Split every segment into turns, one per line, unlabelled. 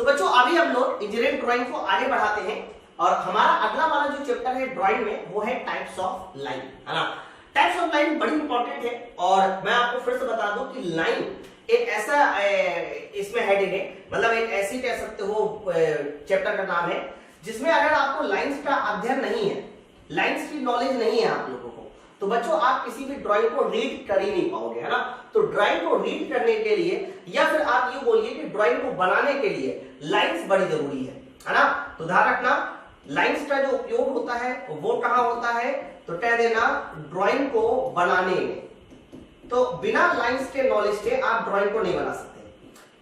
तो बच्चों अभी हम लोग इंजीनियरिंग ड्राइंग को आगे बढ़ाते हैं और हमारा अगला वाला जो चैप्टर है ड्राइंग में वो है टाइप्स ऑफ लाइन, है ना। टाइप्स ऑफ लाइन बड़ी इंपॉर्टेंट है और मैं आपको फिर से बता दूं कि लाइन एक ऐसा इसमें हेडिंग है, मतलब एक ऐसी कह सकते हो चैप्टर का नाम है जिसमें अगर आपको लाइंस का अध्ययन नहीं है, लाइंस की नॉलेज नहीं है आप लोगों को, तो बच्चों आप किसी भी ड्राइंग को रीड कर ही नहीं पाओगे, है ना। तो ड्राइंग को रीड करने के लिए या फिर आप ये बोलिए कि ड्राइंग को बनाने के लिए लाइंस बड़ी जरूरी है ना। तो ध्यान रखना लाइंस का जो उपयोग होता है वो कहां होता है, तो कह देना ड्राइंग को बनाने में। तो बिना लाइंस के नॉलेज के आप ड्राइंग को नहीं बना सकते।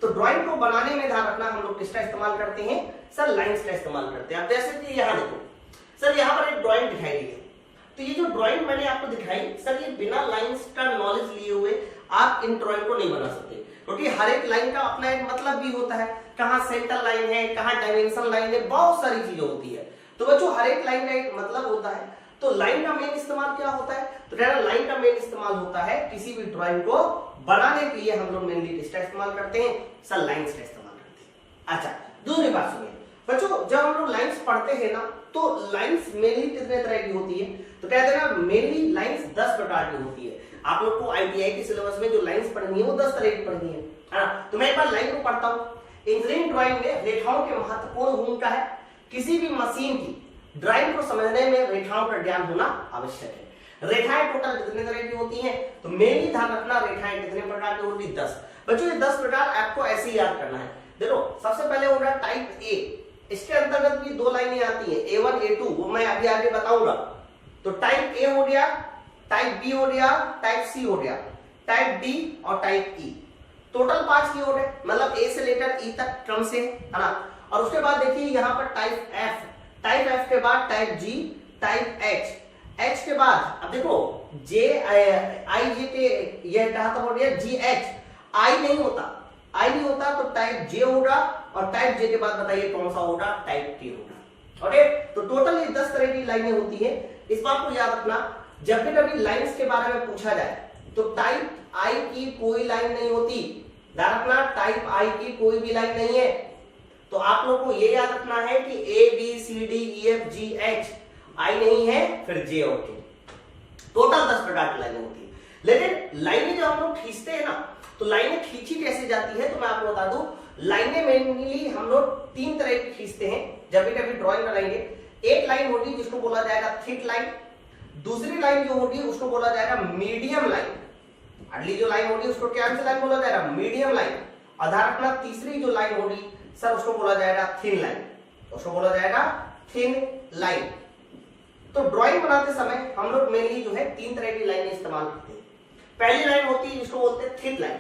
तो ड्राइंग को बनाने में ध्यान रखना हम लोग किसका इस्तेमाल करते हैं, सर लाइंस का इस्तेमाल करते हैं। अब जैसे कि यहाँ देखो सर, यहाँ पर एक ड्राइंग दिखाई दी है, तो ये जो ड्राइंग मैंने आपको दिखाई सर, ये बिना लाइंस का नॉलेज लिए हुए आप इन ड्राइंग को नहीं बना सकते, क्योंकि हर एक लाइन का अपना एक मतलब भी होता है। कहाँ सेंटर लाइन है, कहाँ डायमेंशन लाइन है, बहुत सारी चीजें होती है। तो बच्चों हर एक लाइन का एक मतलब होता है। तो लाइन का मेन इस्तेमाल क्या होता है, तो कहना लाइन का मेन इस्तेमाल होता है किसी भी ड्राइंग को बनाने के लिए हम लोग मेनली किसका इस्तेमाल करते हैं, सर लाइंस का इस्तेमाल करते हैं। अच्छा दूसरी बात सुनिए बच्चों, जब हम लोग लाइंस पढ़ते हैं ना, तो लाइंस मेनली कितने तरह की होती है, तो कहते हैं ना मेनली लाइंस 10 प्रकार की होती है। आप लोग को आईटीआई के सिलेबस में जो लाइंस पढ़नी है वो 10 तरह की पढ़नी है ना। तो मैं एक बार लाइन को पढ़ता हूँ। इंजीनियरिंग ड्राइंग में रेखाओं की महत्वपूर्ण भूमिका है। किसी भी मशीन की ड्राइंग को समझने में रेखाओं का ज्ञान होना आवश्यक है। रेखाएं टोटल कितने तरह की होती हैं, तो मेनली ध्यान रखना रेखाएं कितने प्रकार की होती है, 10। बच्चों ये 10 प्रकार आपको ऐसे ही याद करना है। देखो सबसे पहले होगा टाइप ए, इसके अंतर्गत भी 2 लाइनें आती हैं, A1 A2, वो मैं अभी आगे बताऊंगा। तो टाइप ए हो गया, टाइप बी हो गया, टाइप सी हो गया, टाइप डी और टाइप ई। टोटल 5 की हो गए, मतलब ए से लेकर ई तक क्रम से, है ना। और उसके बाद देखिए यहाँ पर टाइप एफ, टाइप एफ के बाद टाइप जी, टाइप एच, एच के बाद अब देखो जे आई जे के यह कहा था हो गया जी एच, आई नहीं होता, आई नहीं होता तो टाइप जे होगा और टाइप जे के बाद बताइए कौन सा होगा, टाइप के होगा। ओके, तो टोटल ये 10 तरह की लाइनें होती है। इस बात को याद रखना, जब भी कभी लाइंस के बारे में पूछा जाए तो टाइप आई की कोई लाइन नहीं होती। ध्यान रखना टाइप आई की कोई भी लाइन नहीं है। तो आप लोग को ये याद रखना है कि A B C D E F G H, I नहीं है, फिर जे और के, टोटल 10 प्रकार की लाइनें होती है। लेकिन लाइनें जब हम लोग खींचते हैं ना, तो लाइनें खींची कैसे जाती है, तो मैं आपको बता दूं, लाइनें मेनली हम लोग 3 तरह की खींचते हैं जब भी कभी ड्राइंग बनाएंगे। एक लाइन होगी जिसको बोला जाएगा थिक लाइन, दूसरी लाइन जो होगी उसको बोला जाएगा मीडियम लाइन, अगली जो लाइन होगी उसको क्या लाइन बोला जाएगा, मीडियम लाइन। और ध्यान रखना तीसरी जो लाइन होगी सर उसको बोला जाएगा थिन लाइन, उसको बोला जाएगा थिन लाइन। तो ड्राइंग बनाते समय हम लोग मेनली जो है 3 तरह की लाइनें इस्तेमाल करते हैं। पहली लाइन होती है जिसको बोलते हैं थिक लाइन।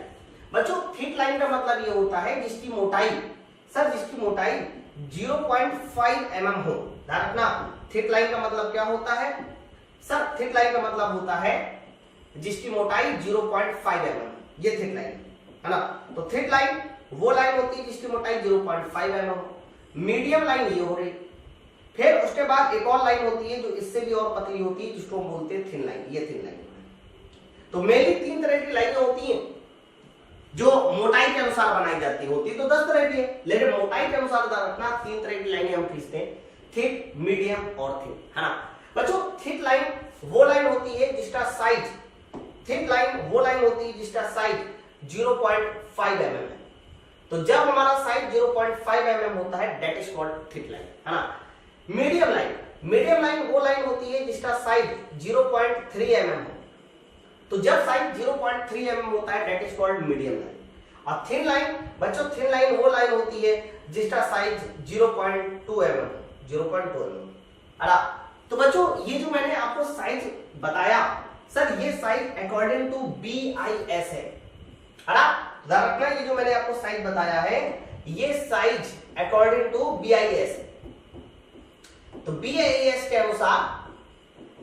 बच्चों थिक लाइन का मतलब ये होता है जिसकी मोटाई, सर जिसकी मोटाई 0.5 mm हो। ध्यान रखना थिक लाइन का मतलब क्या होता है, सर थिक लाइन का मतलब होता है जिसकी मोटाई 0.5 mm, ये थिक लाइन है ना। तो थिक लाइन वो लाइन होती है जिसकी मोटाई 0.5 mm हो। मीडियम लाइन ये हो रही, फिर उसके बाद एक और लाइन होती है जो इससे भी और पतली होती है जिसको हम बोलते हैं थिन लाइन, ये थिन लाइन। तो मेनली 3 तरह की लाइनें होती हैं जो मोटाई के अनुसार बनाई जाती होती है। तो 10 तरह की है, लेकिन मोटाई के अनुसार रखना 3 तरह की लाइनें हम खींचते हैं, थिक, मीडियम और थिन, है ना। बच्चों थिक लाइन वो लाइन होती है जिसका साइज, थिक लाइन वो लाइन होती है जिसका साइज 0.5 mm है। तो जब हमारा साइज 0.5 mm होता है that is called thick line, है ना। मीडियम लाइन, मीडियम लाइन वो लाइन होती है जिसका साइज 0.3 mm हो। तो जब साइज 0.3 mm होता है that is called medium line. और थिन लाइन बच्चों, थिन लाइन वो लाइन होती है जिसका साइज 0.2 mm, 0.2 mm। तो बच्चों ये जो मैंने आपको साइज बताया सर, ये साइज अकॉर्डिंग टू BIS है। ध्यान रखना ये जो मैंने आपको साइज बताया है ये साइज अकॉर्डिंग टू BIS है। तो BIS के अनुसार,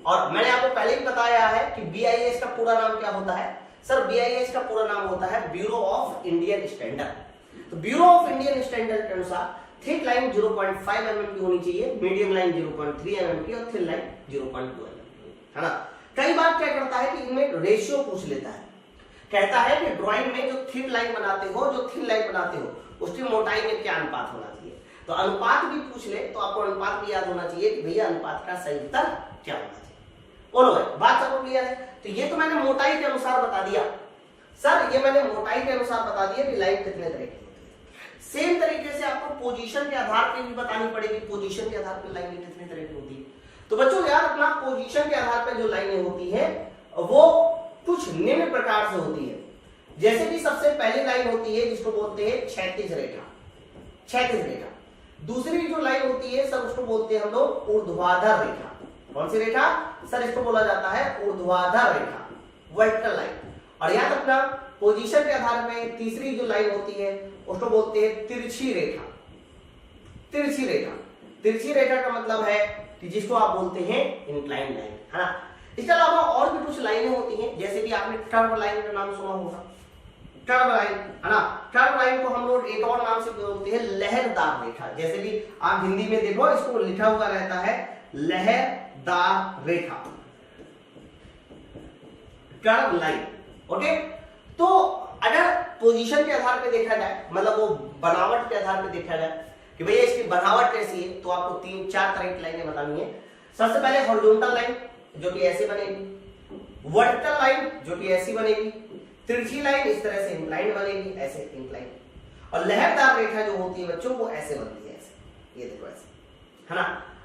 और मैंने आपको पहले भी बताया है कि BIS का पूरा नाम क्या होता है, सर BIS का पूरा नाम होता है ब्यूरो ऑफ इंडियन स्टैंडर्ड। तो ब्यूरो ऑफ इंडियन स्टैंडर्ड के अनुसार थिक लाइन 0.5 mm की होनी चाहिए, मीडियम लाइन 0.3 mm की और थिन लाइन 0.2 mm की, है ना। कई बार क्या करता है कि इनमें रेशियो पूछ लेता है, कहता है कि ड्राइंग में जो थिन लाइन बनाते हो उसकी मोटाई में क्या अनुपात होना चाहिए। तो अनुपात भी पूछ ले तो आपको अनुपात भी याद होना चाहिए कि भैया अनुपात का सही उत्तर क्या होना चाहिए। बोलो भाई, बात सबको क्लियर है। तो ये तो मैंने मोटाई के अनुसार बता दिया सर, ये मैंने मोटाई के अनुसार बता दिया कि लाइन कितने तरह की होती है। सेम तरीके से आपको पोजीशन के आधार पर भी बतानी पड़ेगी, पोजीशन के आधार पर लाइन कितने तरह की होती है। तो बच्चों यार अपना पोजीशन के आधार पर जो लाइनें होती है वो कुछ निम्न प्रकार से होती है। जैसे कि सबसे पहली लाइन होती है जिसको बोलते हैं क्षैतिज रेखा, क्षैतिज रेखा। दूसरी जो लाइन होती है सर उसको बोलते हैं हम लोग ऊर्ध्वाधर रेखा। कौन सी रेखा सर? इसको बोला जाता है ऊर्ध्वाधर रेखा, वर्टिकल लाइन। और याद रखना पोजीशन के आधार पर तीसरी जो लाइन होती है उसको बोलते हैं तिरछी रेखा। तिरछी रेखा, तिरछी रेखा का मतलब है कि जिसको आप बोलते हैं इंक्लाइन लाइन, है ना। इसके अलावा और भी कुछ लाइनें होती हैं, जैसे कि आपने टर्व लाइन का नाम सुना होगा, टर्व लाइन, है ना। टर्व लाइन को हम लोग एक और नाम से बोलते हैं लहरदार रेखा। जैसे कि आप हिंदी में देखो इसको लिखा हुआ रहता है लहरदार रेखा, टर्व लाइन। ओके, तो अगर पोजीशन के आधार पर देखा जाए, मतलब वो बनावट के आधार पर देखा जाए कि भैया इसकी बनावट कैसी है, तो आपको 3-4 तरह की लाइनें बतानी है। सबसे पहले हॉरिजॉन्टल लाइन जो कि ऐसे बनेगी, वर्टिकल लाइन जो कि ऐसी बनेगी, तिरछी लाइन इस तरह से इंक्लाइन बनेगी, ऐसे इंक्लाइन, और लहरदार रेखा जो होती है बच्चों वो ऐसे बनती है, ऐसे, ये देखो ऐसे, है ना।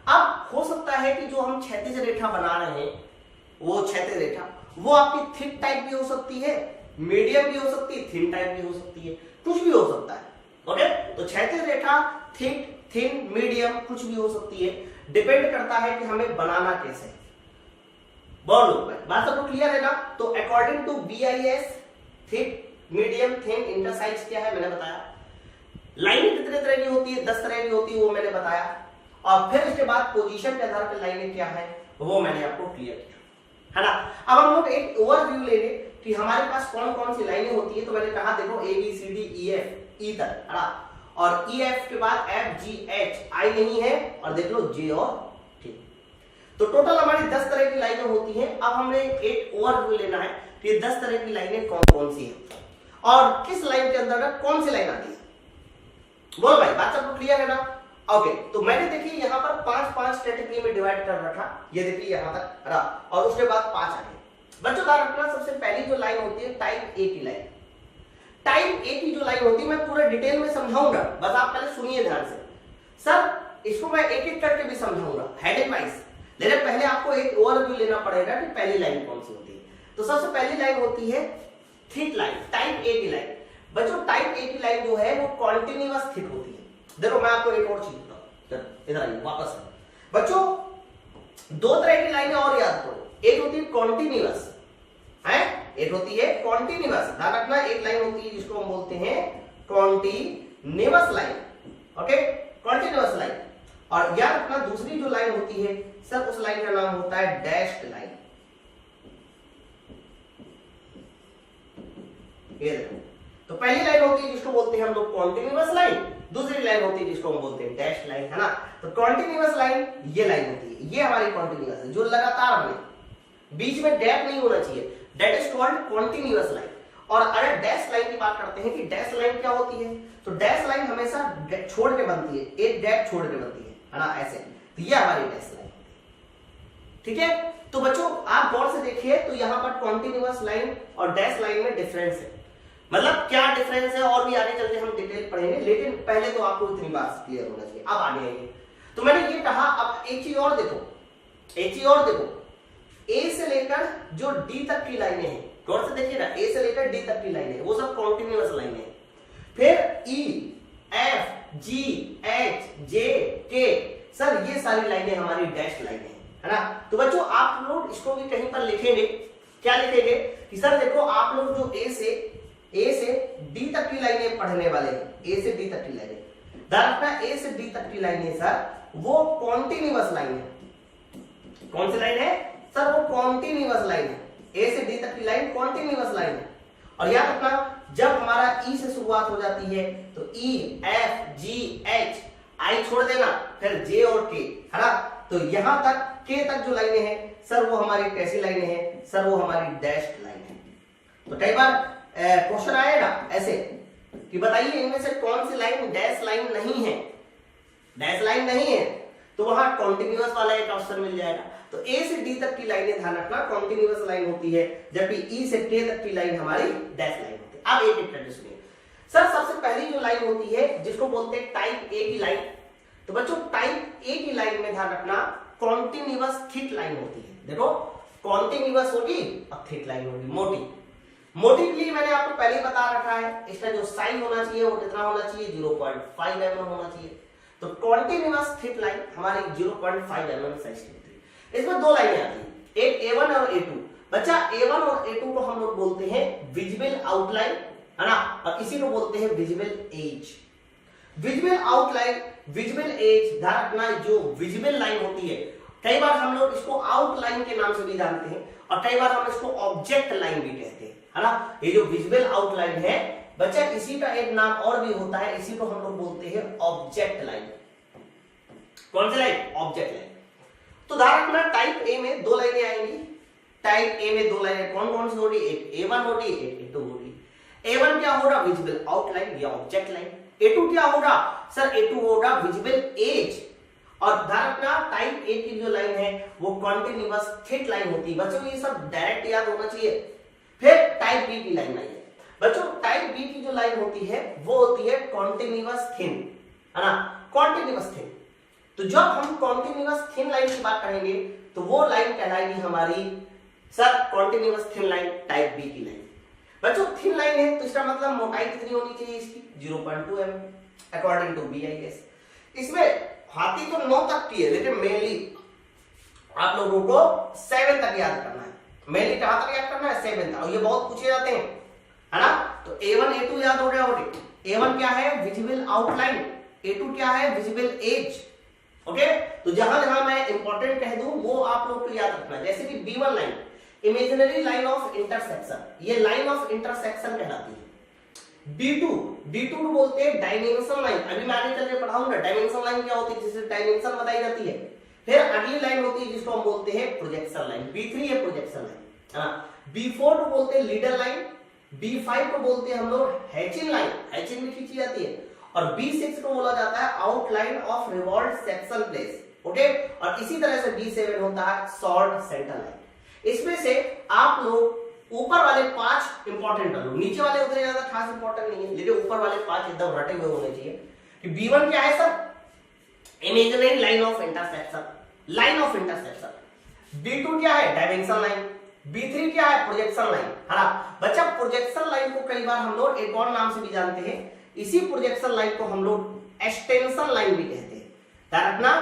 अब हो सकता है कि जो हम क्षैतिज रेखा बना रहे हैं वो क्षैतिज रेखा वो आपकी थिक टाइप भी हो सकती है, मीडियम भी हो सकती है, थिन टाइप भी हो सकती है, कुछ भी हो सकता है। ओके, तो क्षैतिज रेखा थिक, थिन, मीडियम कुछ भी हो सकती है, डिपेंड करता है कि हमें बनाना कैसे है। बोलो बात सबको क्लियर है ना। तो according to BIS thick, medium, thin, इंटरसाइज क्या है मैंने बताया। लाइनें कितने तरह की होती है? 10 तरह की होती है, वो मैंने बताया। और फिर उसके बाद पोजीशन के आधार पर लाइनें क्या है वो मैंने आपको क्लियर किया, है ना। अब हम लोग एक ओवरव्यू ले लें कि हमारे पास कौन कौन सी लाइनें होती है। तो मैंने कहा देखो ABCDEF E तक, है ना, और EF के बाद FGH I नहीं है, और देख लो J और T। तो टोटल हमारी 10 तरह की लाइनें होती हैं। अब हमें एक ओवरव्यू लेना है कि ये 10 तरह की लाइनें कौन कौन सी हैं और किस लाइन के अंतर्गत कौन सी लाइन आती है। बोलो भाई, बात सबको क्लियर है ना। ओके, तो मैंने देखिए यहाँ पर 5-5 कैटेगरी में डिवाइड कर रखा, ये देखिए यहाँ तक रहा, और उसके बाद 5 आगे। बच्चों ध्यान रखना, सबसे पहली जो लाइन होती है टाइप A की लाइन। टाइप A की जो लाइन होती है मैं पूरा डिटेल में समझाऊंगा, बस आप पहले सुनिए ध्यान से। सर इसको मैं एक एक करके भी समझाऊंगा हेडिंग वाइज, लेकिन पहले आपको एक ओवरव्यू लेना पड़ेगा कि पहली लाइन कौन सी होती है। तो सबसे पहली लाइन होती है थिक लाइन, टाइप A की लाइन। बच्चों टाइप A की लाइन जो है वो कॉन्टिन्यूअस थिक होती है। देखो मैं आपको एक और चीज बताऊं, इधर आइए वापस। बच्चों 2 तरह की लाइनें और याद करो, एक होती है कॉन्टिन्यूअस है, एक होती है कॉन्टिन्यूअस। ध्यान रखना, एक लाइन होती है जिसको हम बोलते हैं continuous line. Okay, continuous line. और याद रखना दूसरी जो लाइन होती है सर उस लाइन का नाम होता है डैश्ड लाइन। ये देखो, तो पहली लाइन होती है जिसको बोलते हैं हम लोग कॉन्टिन्यूअस लाइन, दूसरी लाइन होती है जिसको हम बोलते हैं डैश लाइन, है ना। तो कॉन्टिन्यूअस लाइन ये लाइन होती है, ये हमारी कॉन्टिन्यूअस है जो लगातार बने, बीच में गैप नहीं होना चाहिए, that is called continuous line. और अगर डैश लाइन की बात करते हैं कि डैश लाइन क्या होती है, तो डैश लाइन हमेशा छोड़ के बनती है, एक गैप छोड़ के बनती है ना, ऐसे। तो ये हमारी डैश लाइन, ठीक है। तो बच्चों आप गौर से देखिए, तो यहाँ पर कॉन्टिन्यूअस लाइन और डैश लाइन में डिफरेंस है, मतलब क्या डिफरेंस है और भी आगे चलते हम डिटेल पढ़ेंगे, लेकिन पहले तो आपको इतनी बात क्लियर होना चाहिए। अब आगे आएंगे, तो मैंने ये कहा, अब एक चीज और देखो, एक चीज और देखो, A से लेकर जो D तक की लाइनें हैं, गौर से देखिए ना, A से लेकर D तक की लाइनें हैं वो सब कॉन्टिन्यूअस लाइनें हैं। फिर E, F, G, H, J, K, sir ये सारी लाइनें हमारी डैश लाइनें हैं, है ना। तो बच्चों आप लोग इसको भी कहीं पर लिखेंगे, क्या लिखेंगे कि सर देखो आप लोग जो A से D तक की लाइनें पढ़ने वाले हैं, A से D तक की लाइनें, ध्यान रखना A से D तक की लाइनें सर वो कॉन्टिन्यूअस लाइन है। कौन सी लाइन है सर? वो कॉन्टिन्यूअस लाइन है। A से D तक की लाइन कॉन्टिन्यूअस लाइन है। और याद रखना जब हमारा E से शुरुआत हो जाती है तो E, F, G, H, I छोड़ देना, फिर J और K, है ना। तो यहां तक K तक जो लाइनें हैं सर वो हमारी कैसी लाइनें हैं? सर वो हमारी डैश्ड लाइन है। तो कई बार क्वेश्चन आएगा ऐसे कि बताइए इनमें से कौन सी लाइन डैश लाइन नहीं है, डैश लाइन नहीं है, तो वहां कॉन्टिन्यूअस वाला एक ऑप्शन मिल जाएगा। तो ए से डी तक की लाइनें ध्यान रखना कॉन्टिन्यूअस लाइन होती है, जबकि ई से के तक की लाइन हमारी डैश लाइन होती है। अब एक एक करके सुनिए सर। सबसे पहली जो लाइन होती है जिसको बोलते हैं टाइप ए की लाइन, तो बच्चों टाइप ए की लाइन में ध्यान रखना कॉन्टिन्यूअस थिक लाइन होती है। देखो कॉन्टिन्यूअस होगी और थिक लाइन होगी मोटी। मोटी के लिए मैंने आपको पहले ही बता रखा है, इसका जो साइज होना चाहिए वो कितना होना चाहिए, 0.5 mm होना चाहिए। तो कॉन्टिन्यूअस थिक लाइन हमारी 0.5 mm साइज की होती है। इसमें दो लाइनें आती हैं, एक A1 और A2। बच्चा A1 और A2 को हम लोग बोलते हैं विजिबल आउटलाइन, है ना, और इसी को बोलते हैं visible edge. Visible outline, visible edge, ध्यान रखना जो विजिबल लाइन होती है कई बार हम लोग इसको आउटलाइन के नाम से भी जानते हैं और कई बार हम इसको ऑब्जेक्ट लाइन भी कहते हैं, है ना। ये जो विजिबल आउटलाइन है बच्चा इसी का एक नाम और भी होता है, इसी को हम लोग बोलते हैं ऑब्जेक्ट लाइन। कौन सी लाइन, ऑब्जेक्ट लाइन। तो ध्यान रखना टाइप ए में दो लाइनें आएंगी, टाइप ए में दो लाइनें कौन कौन सी होगी, एक A1 होगी एक A2 होगी। A1 क्या होगा, विजिबल आउटलाइन या ऑब्जेक्ट लाइन। A2 क्या होगा सर, A2 होगा विजिबल एज। और ध्यान रखना टाइप ए की जो लाइन है वो कॉन्टिन्यूअस थिक लाइन होती है। बच्चों ये सब डायरेक्ट याद होना चाहिए। फिर टाइप बी की लाइन आई है बच्चों, टाइप बी की जो लाइन होती है वो होती है कॉन्टिन्यूअस थिन, है ना, कॉन्टिन्यूअस थिन। तो जब हम कॉन्टिन्यूअस थिन लाइन की बात करेंगे तो वो लाइन कहलाएगी हमारी sir continuous thin line, type B की लाइन। बच्चों थिन लाइन है तो इसका मतलब मोटाई कितनी होनी चाहिए इसकी, 0.2 mm according to B I guess. इसमें हाथी तो 9 तक की है, लेकिन मेनली आप लोगों को 7 तक याद करना है। मेनली कहां तक याद करना है, 7 तक। और ये बहुत पूछे जाते हैं, है ना। तो A1 A2 याद हो गया होगा। A1 क्या है, विजिबल आउटलाइन। A2 क्या है, विजिबल एज। ओके, तो जहां जहां मैं इंपॉर्टेंट कह दूं वो आप लोग को याद रखना। जैसे कि B1 line, imaginary line of intersection, ये लाइन ऑफ इंटरसेक्शन कहलाती है। B2 को बोलते हैं डायमेंशन लाइन। अभी मैं आगे चल के पढ़ाऊंगा डायमेंशन लाइन क्या होती है, जिससे डायमेंशन बताई जाती है। फिर अगली लाइन होती है जिसको हम बोलते हैं प्रोजेक्शन लाइन। B3 है प्रोजेक्शन लाइन, है ना। B4 को बोलते हैं लीडर लाइन। B5 को बोलते हैं हम लोग हैचिंग लाइन, हैचिंग भी खींची जाती है। और B6 को बोला जाता है outline of revolve section place. Okay, और इसी तरह से B7 होता है शॉर्ट सेंटर लाइन। इसमें से आप लोग ऊपर वाले 5 इंपॉर्टेंट कर लो, नीचे वाले उतने ज्यादा खास इंपॉर्टेंट नहीं है, लेकिन ऊपर वाले 5 एकदम रटे हुए होने चाहिए। कि B1 क्या है sir, imaginary line of intersection, line of intersection. B2 क्या है, डायमेंशन लाइन। B3 क्या है, प्रोजेक्शन लाइन, है ना। बच्चा प्रोजेक्शन लाइन को कई बार हम लोग एक और नाम से भी जानते हैं, इसी प्रोजेक्शन लाइन को हम लोग एक्सटेंशन लाइन भी कहते हैं। ध्यान रखना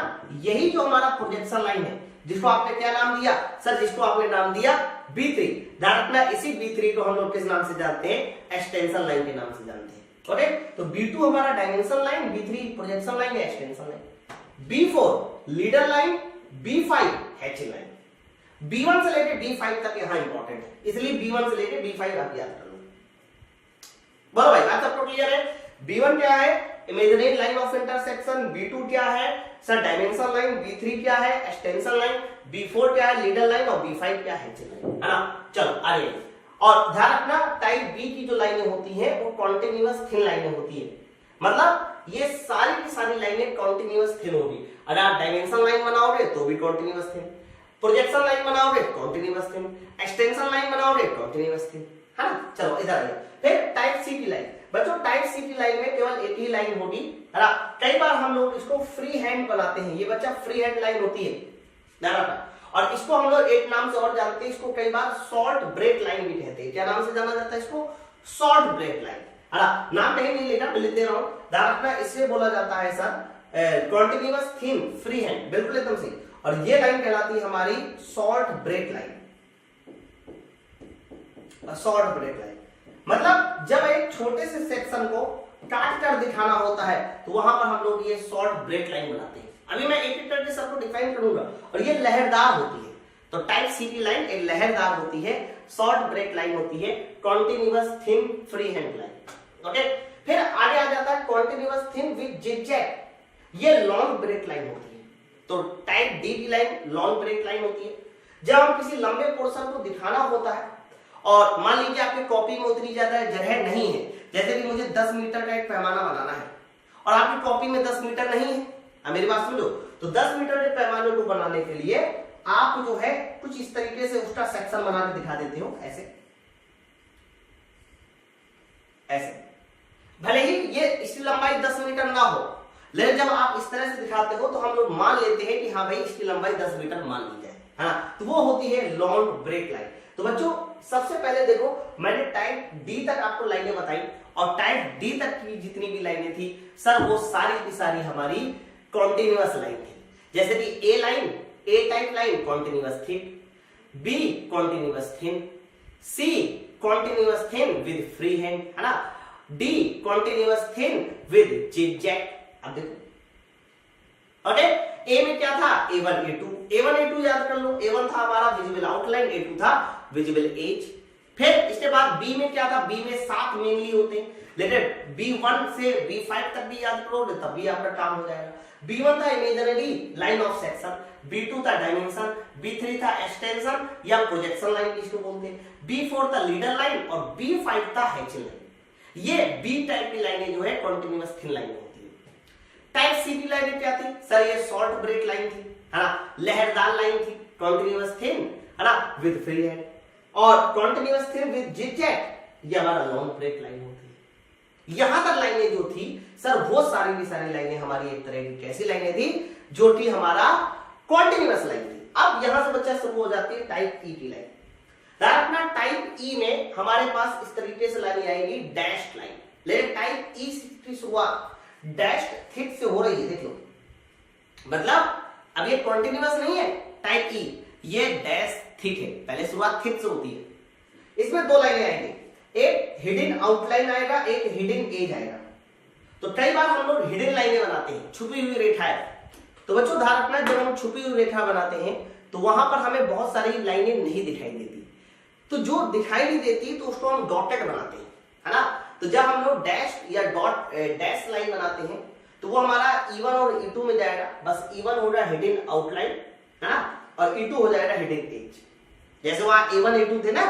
यही जो हमारा प्रोजेक्शन लाइन है जिसको आपने क्या नाम दिया सर, जिसको आपने नाम दिया B3। ध्यान रखना इसी B3 को हम लोग किस नाम से जानते हैं, एक्सटेंशन लाइन के नाम से जानते हैं। ओके, तो B2 हमारा dimension line, B3 projection line या extension line, B4 leader line, B5 hatching line. B1 से लेकर B5 तक यहां इंपॉर्टेंट है, इसलिए B1 से लेकर B5 आप याद कर लो। बोलो भाई, आप सबको क्लियर है। B1 क्या है, imaginary line of intersection. B2 क्या है सर, डायमेंशन लाइन। B3 क्या है, एक्सटेंशन लाइन। B4 क्या है, लीडर लाइन। और B5 क्या है, हैचिंग लाइन, है ना। चलो आगे। और ध्यान रखना टाइप बी की जो लाइनें होती हैं वो कॉन्टिन्यूअस थिन लाइनें होती है। मतलब ये सारी की सारी लाइनें कॉन्टिन्यूअस थिन होगी। अगर आप डायमेंशन लाइन बनाओगे तो भी कॉन्टिन्यूअस थिन, प्रोजेक्शन लाइन बनाओगे कॉन्टिन्यूअस थिन, एक्सटेंशन लाइन बनाओगे कॉन्टिन्यूअस थिन, है ना। चलो इधर आइए। फिर टाइप सी की लाइन, बच्चों टाइप सी की लाइन में केवल एक ही लाइन होगी, है ना। कई बार हम लोग इसको फ्री हैंड बनाते हैं, ये बच्चा फ्री हैंड लाइन होती है, ध्यान रखना। और इसको हम लोग एक नाम से और जानते हैं, इसको कई बार शॉर्ट ब्रेक लाइन भी कहते हैं। क्या नाम से जाना जाता है इसको, शॉर्ट ब्रेक लाइन, है ना। नाम नहीं लेना, मैं लिख दे रहा हूं, ध्यान रखना। इससे बोला जाता है sir continuous thin free hand, बिल्कुल एकदम सही। और ये लाइन कहलाती है हमारी short break line, short break line. मतलब जब एक छोटे से सेक्शन को काट कर दिखाना होता है तो वहां पर हम लोग ये शॉर्ट ब्रेक लाइन बनाते हैं। अभी मैं एक एक करके सबको डिफाइन करूंगा। और ये लहरदार होती है, तो टाइप सी की लाइन एक लहरदार होती है, शॉर्ट ब्रेक लाइन होती है, continuous thin free hand line. Okay, फिर आगे आ जाता है कॉन्टिन्यूअस थिन विद जिगजैग, ये लॉन्ग ब्रेक लाइन होती है। तो टाइप डी की लाइन लॉन्ग ब्रेक लाइन होती है। जब हम किसी लंबे पोर्शन को दिखाना होता है और मान लीजिए आपके कॉपी में उतनी ज्यादा जगह नहीं है, जैसे कि मुझे 10 मीटर का एक पैमाना बनाना है और आपकी कॉपी में 10 मीटर नहीं है, अब मेरी बात समझो, तो 10 मीटर के पैमाने को बनाने के लिए आप जो है कुछ इस तरीके से उसका सेक्शन बना के दिखा देते हो, ऐसे ऐसे। भले ही ये इसकी लंबाई 10 मीटर ना हो, लेकिन जब आप इस तरह से दिखाते हो तो हम लोग मान लेते हैं कि हाँ भाई इसकी लंबाई 10 मीटर मान ली जाए, है ना, तो वो होती है लॉन्ग ब्रेक लाइन। तो बच्चों सबसे पहले देखो, मैंने टाइप डी तक आपको लाइनें बताई और टाइप डी तक की जितनी भी लाइनें थी सर वो सारी की सारी हमारी कॉन्टिन्यूअस लाइन थी। जैसे कि A line, A type line continuous thick, B continuous thin, C continuous thin with free hand, है ना, D continuous thin with zigzag. अब देखो ओके, ए में क्या था A1 A2, A1 A2 याद कर लो, A1 था हमारा विजिबल आउटलाइन, A2 था विजिबल एज। फिर इसके बाद B में क्या था, B में 7 मेनली होते हैं, लेकिन B1 से B5 तक भी याद करो तब भी आपका काम हो जाएगा। B1 था imaginary line of section, B2 था डायमेंशन, B3 था एक्सटेंशन या प्रोजेक्शन लाइन जिसको बोलते हैं, B4 था लीडर लाइन और B5 था हैचिंग लाइन। ये बी टाइप की लाइनें जो है कॉन्टिन्यूअस थिन लाइन होती है। टाइप सी की लाइनें क्या थी सर, ये शॉर्ट ब्रेक लाइन थी, है ना, लहरदार लाइन थी, कॉन्टिन्यूअस थिन, है ना, विद फ्री हैंड, और कॉन्टिन्यूअस थिन विद जिगजैग ये हमारा लॉन्ग ब्रेक लाइन होती है। यहां तक लाइनें जो थी सर वो सारी की सारी लाइनें हमारी एक तरह की कैसी लाइनें थी, जो थी हमारा कॉन्टिन्यूअस लाइन थी। अब यहां से बच्चा शुरू हो जाती है टाइप ई की लाइन। अपना टाइप ई में हमारे पास इस तरीके से लाइन आएगी डैश लाइन, लेकिन टाइप ई की शुरुआत डैश थिक से हो रही है, देख लो, मतलब अब ये कॉन्टिन्यूअस नहीं है टाइप ई, ये डैश थिक है, पहले शुरुआत थिक से होती है। इसमें दो लाइनें आएंगी, एक हिडन आउटलाइन आएगा, एक हिडन एज आएगा। तो कई बार हम लोग हिडन लाइनें बनाते हैं, छुपी हुई रेखाएं। तो बच्चों ध्यान रखना, जब हम छुपी हुई रेखा बनाते हैं तो वहां पर हमें बहुत सारी लाइनें नहीं दिखाई देती, तो जो दिखाई नहीं देती तो उसको हम डॉटेड बनाते हैं, है ना। तो जब हम लोग डैश या डॉट डैश लाइन बनाते हैं तो वो हमारा E1 और E2 में जाएगा, बस E1 होगा हिडन आउटलाइन, है ना, और E2 हो जाएगा हिडन एज। जैसे वहां A1 A2 थे ना,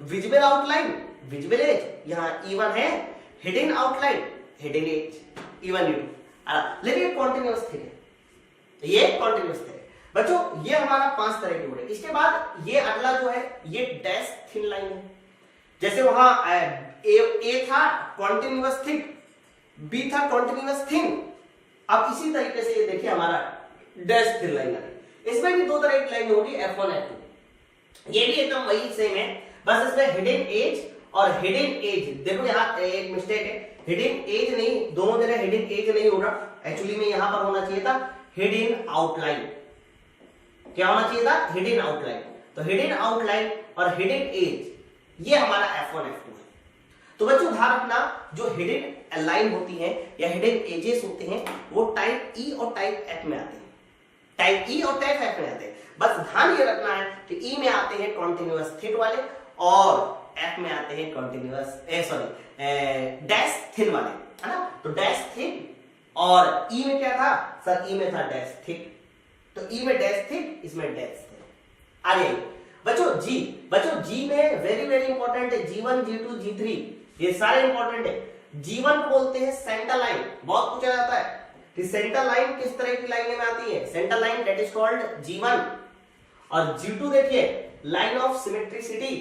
विजिबल आउटलाइन विजिबल एज, यहाँ E1 है hidden outline hidden as, E1 E2, लेकिन कॉन्टिन्यूअस थे, ये कॉन्टिन्यूअस थे। बच्चों ये हमारा 5 तरह के हो रहे। इसके बाद ये अगला जो है ये डैश थिन लाइन है, जैसे वहां ए था कॉन्टिन्यूअस थिक, बी था कॉन्टिन्यूअस थिन, अब इसी तरीके से ये देखिए हमारा डैश थिन लाइन है। इसमें भी 2 तरह की लाइन होगी, F1 F2, ये भी एकदम वही सेम है, बस इसमें हिडन एज और हिडन एज। देखो यहाँ एक मिस्टेक है, हिडन एज नहीं, दोनों जगह हिडन एज नहीं होगा, एक्चुअली में यहां पर होना चाहिए था हिडन आउटलाइन। क्या होना चाहिए था, हिडन आउटलाइन। तो हिडन आउटलाइन और हिडन एज ये हमारा F1 F2 है। तो बच्चों ध्यान रखना, जो हिडन लाइन होती है या हिडन एजेस होते हैं वो टाइप ई और टाइप एफ में आते हैं, टाइप ई और टाइप एफ में आते हैं। बस ध्यान ये रखना है कि ई में आते हैं कॉन्टिन्यूअस थिक वाले और एफ में आते हैं कॉन्टिन्यूअस डैश थिन वाले, है ना। तो डैश थिन और ई में क्या था सर, ई में था डैश थिक, तो ई में डैश थिक, इसमें डैश थिन। आगे बच्चों जी में वेरी वेरी इंपॉर्टेंट है, G1 G2 G3 ये सारे इंपॉर्टेंट है। G1 को बोलते हैं सेंटर लाइन, बहुत पूछा जाता है कि सेंटर लाइन किस तरह की लाइन में आती है, centre line that is called G1। और G2 देखिए लाइन ऑफ सिमेट्रिसिटी,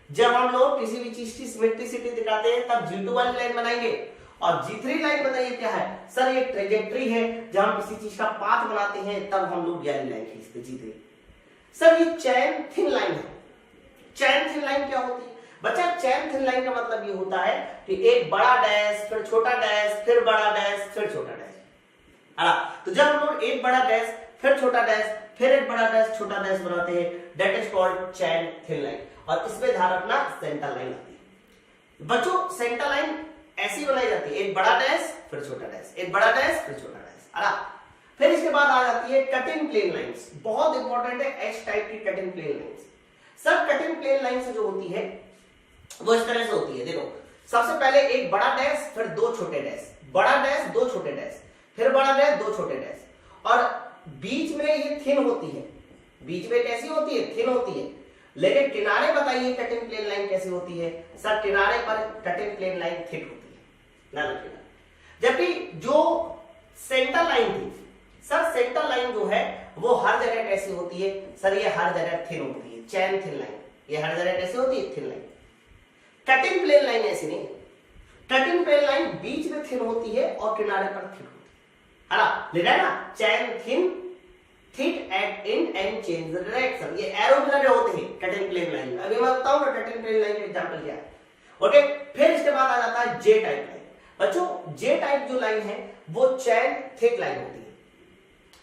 जब हम लोग किसी भी चीज की सिमेट्रिसिटी दिखाते हैं तब G2 वाली लाइन बनाएंगे। और G3 लाइन बताइए क्या है सर, ये ट्रेजेक्टरी है, जब हम किसी चीज का पाथ बनाते हैं तब हम लोग ये लाइन खींचते G3। सर ये चैन थिन लाइन है। चैन थिन लाइन क्या होती है बच्चा, चैन थिन लाइन का मतलब ये होता है कि एक बड़ा डैश फिर छोटा डैश फिर बड़ा डैश फिर छोटा डैश। तो जब हम लोग एक बड़ा डैश फिर छोटा डैश फिर एक बड़ा डैश छोटा डैश बनाते हैं, that is called chain thin line. और इसमें ध्यान रखना सेंटर लाइन आती है। बच्चों सेंटर लाइन ऐसी बनाई जाती है, एक बड़ा डैश फिर छोटा डैश, एक बड़ा डैश फिर छोटा डैश। फिर इसके बाद आ जाती है कटिंग प्लेन लाइंस, बहुत इंपॉर्टेंट है एच टाइप की कटिंग प्लेन लाइंस। सब कटिंग प्लेन लाइंस जो होती है वो इस तरह से होती है, देखो सबसे पहले एक बड़ा डैश फिर 2 छोटे डैश, बड़ा डैश 2 छोटे डैश फिर बड़ा डैश 2 छोटे डैश, और बीच में ये थिन होती है, बीच में कैसी होती है, थिन होती है। लेकिन किनारे बताइए कट इन प्लेन लाइन कैसी होती है? सर किनारे पर cut in plane line thick होती है, ना रखिएगा। जबकि जो सेंटर लाइन थी, सर सेंटर लाइन जो है वो हर जगह कैसी होती है? सर ये हर जगह थिन होती है, चैन थिन लाइन। ये हर जगह कैसी होती है? Thin line. Cut in plane line ऐसी नहीं, कट इन प्लेन लाइन बीच में थिन होती है और किनारे पर थिक होती है ना, लिखा है ना, चैन thin thick at and and change the direction. ये एरो लगे होते हैं कट इन प्लेन लाइन में। अभी मैं बताऊंगा कट इन प्लेन लाइन का एग्जांपल क्या है। ओके, फिर इसके बाद आ जाता है जे टाइप लाइन। बच्चों जे टाइप जो लाइन है वो चैन थिक लाइन होती है।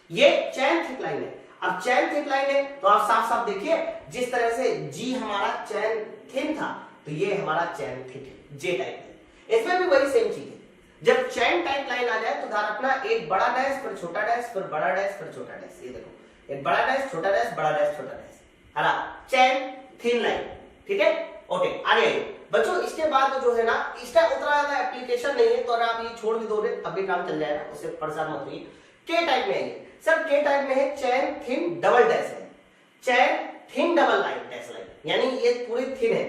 ये चैन थिक लाइन है। अब चैन थिक लाइन है तो आप साफ साफ देखिए, जिस तरह से जी हमारा चैन थिन था तो ये हमारा चैन थिक है, जे टाइप है। इसमें भी वही सेम चीज है। जब चैन टाइप लाइन आ जाए तो ध्यान रखना, एक बड़ा डैश फिर छोटा डैश फिर बड़ा डैश फिर छोटा डैश। ये देखो, एक बड़ा डैश छोटा डैश बड़ा डैश छोटा डैश, है ना, चैन थिन लाइन। ठीक है, ओके, आगे आइए बच्चों। इसके बाद जो है ना, इसका उतना ज्यादा एप्लीकेशन नहीं है, तो अगर आप ये छोड़ भी दोगे तब भी काम चल जाएगा, उससे परेशान मत होइए। के टाइप में आइए। सर के टाइप में है chain thin double dash line, chain thin double line dash line, यानी ये पूरी थिन है।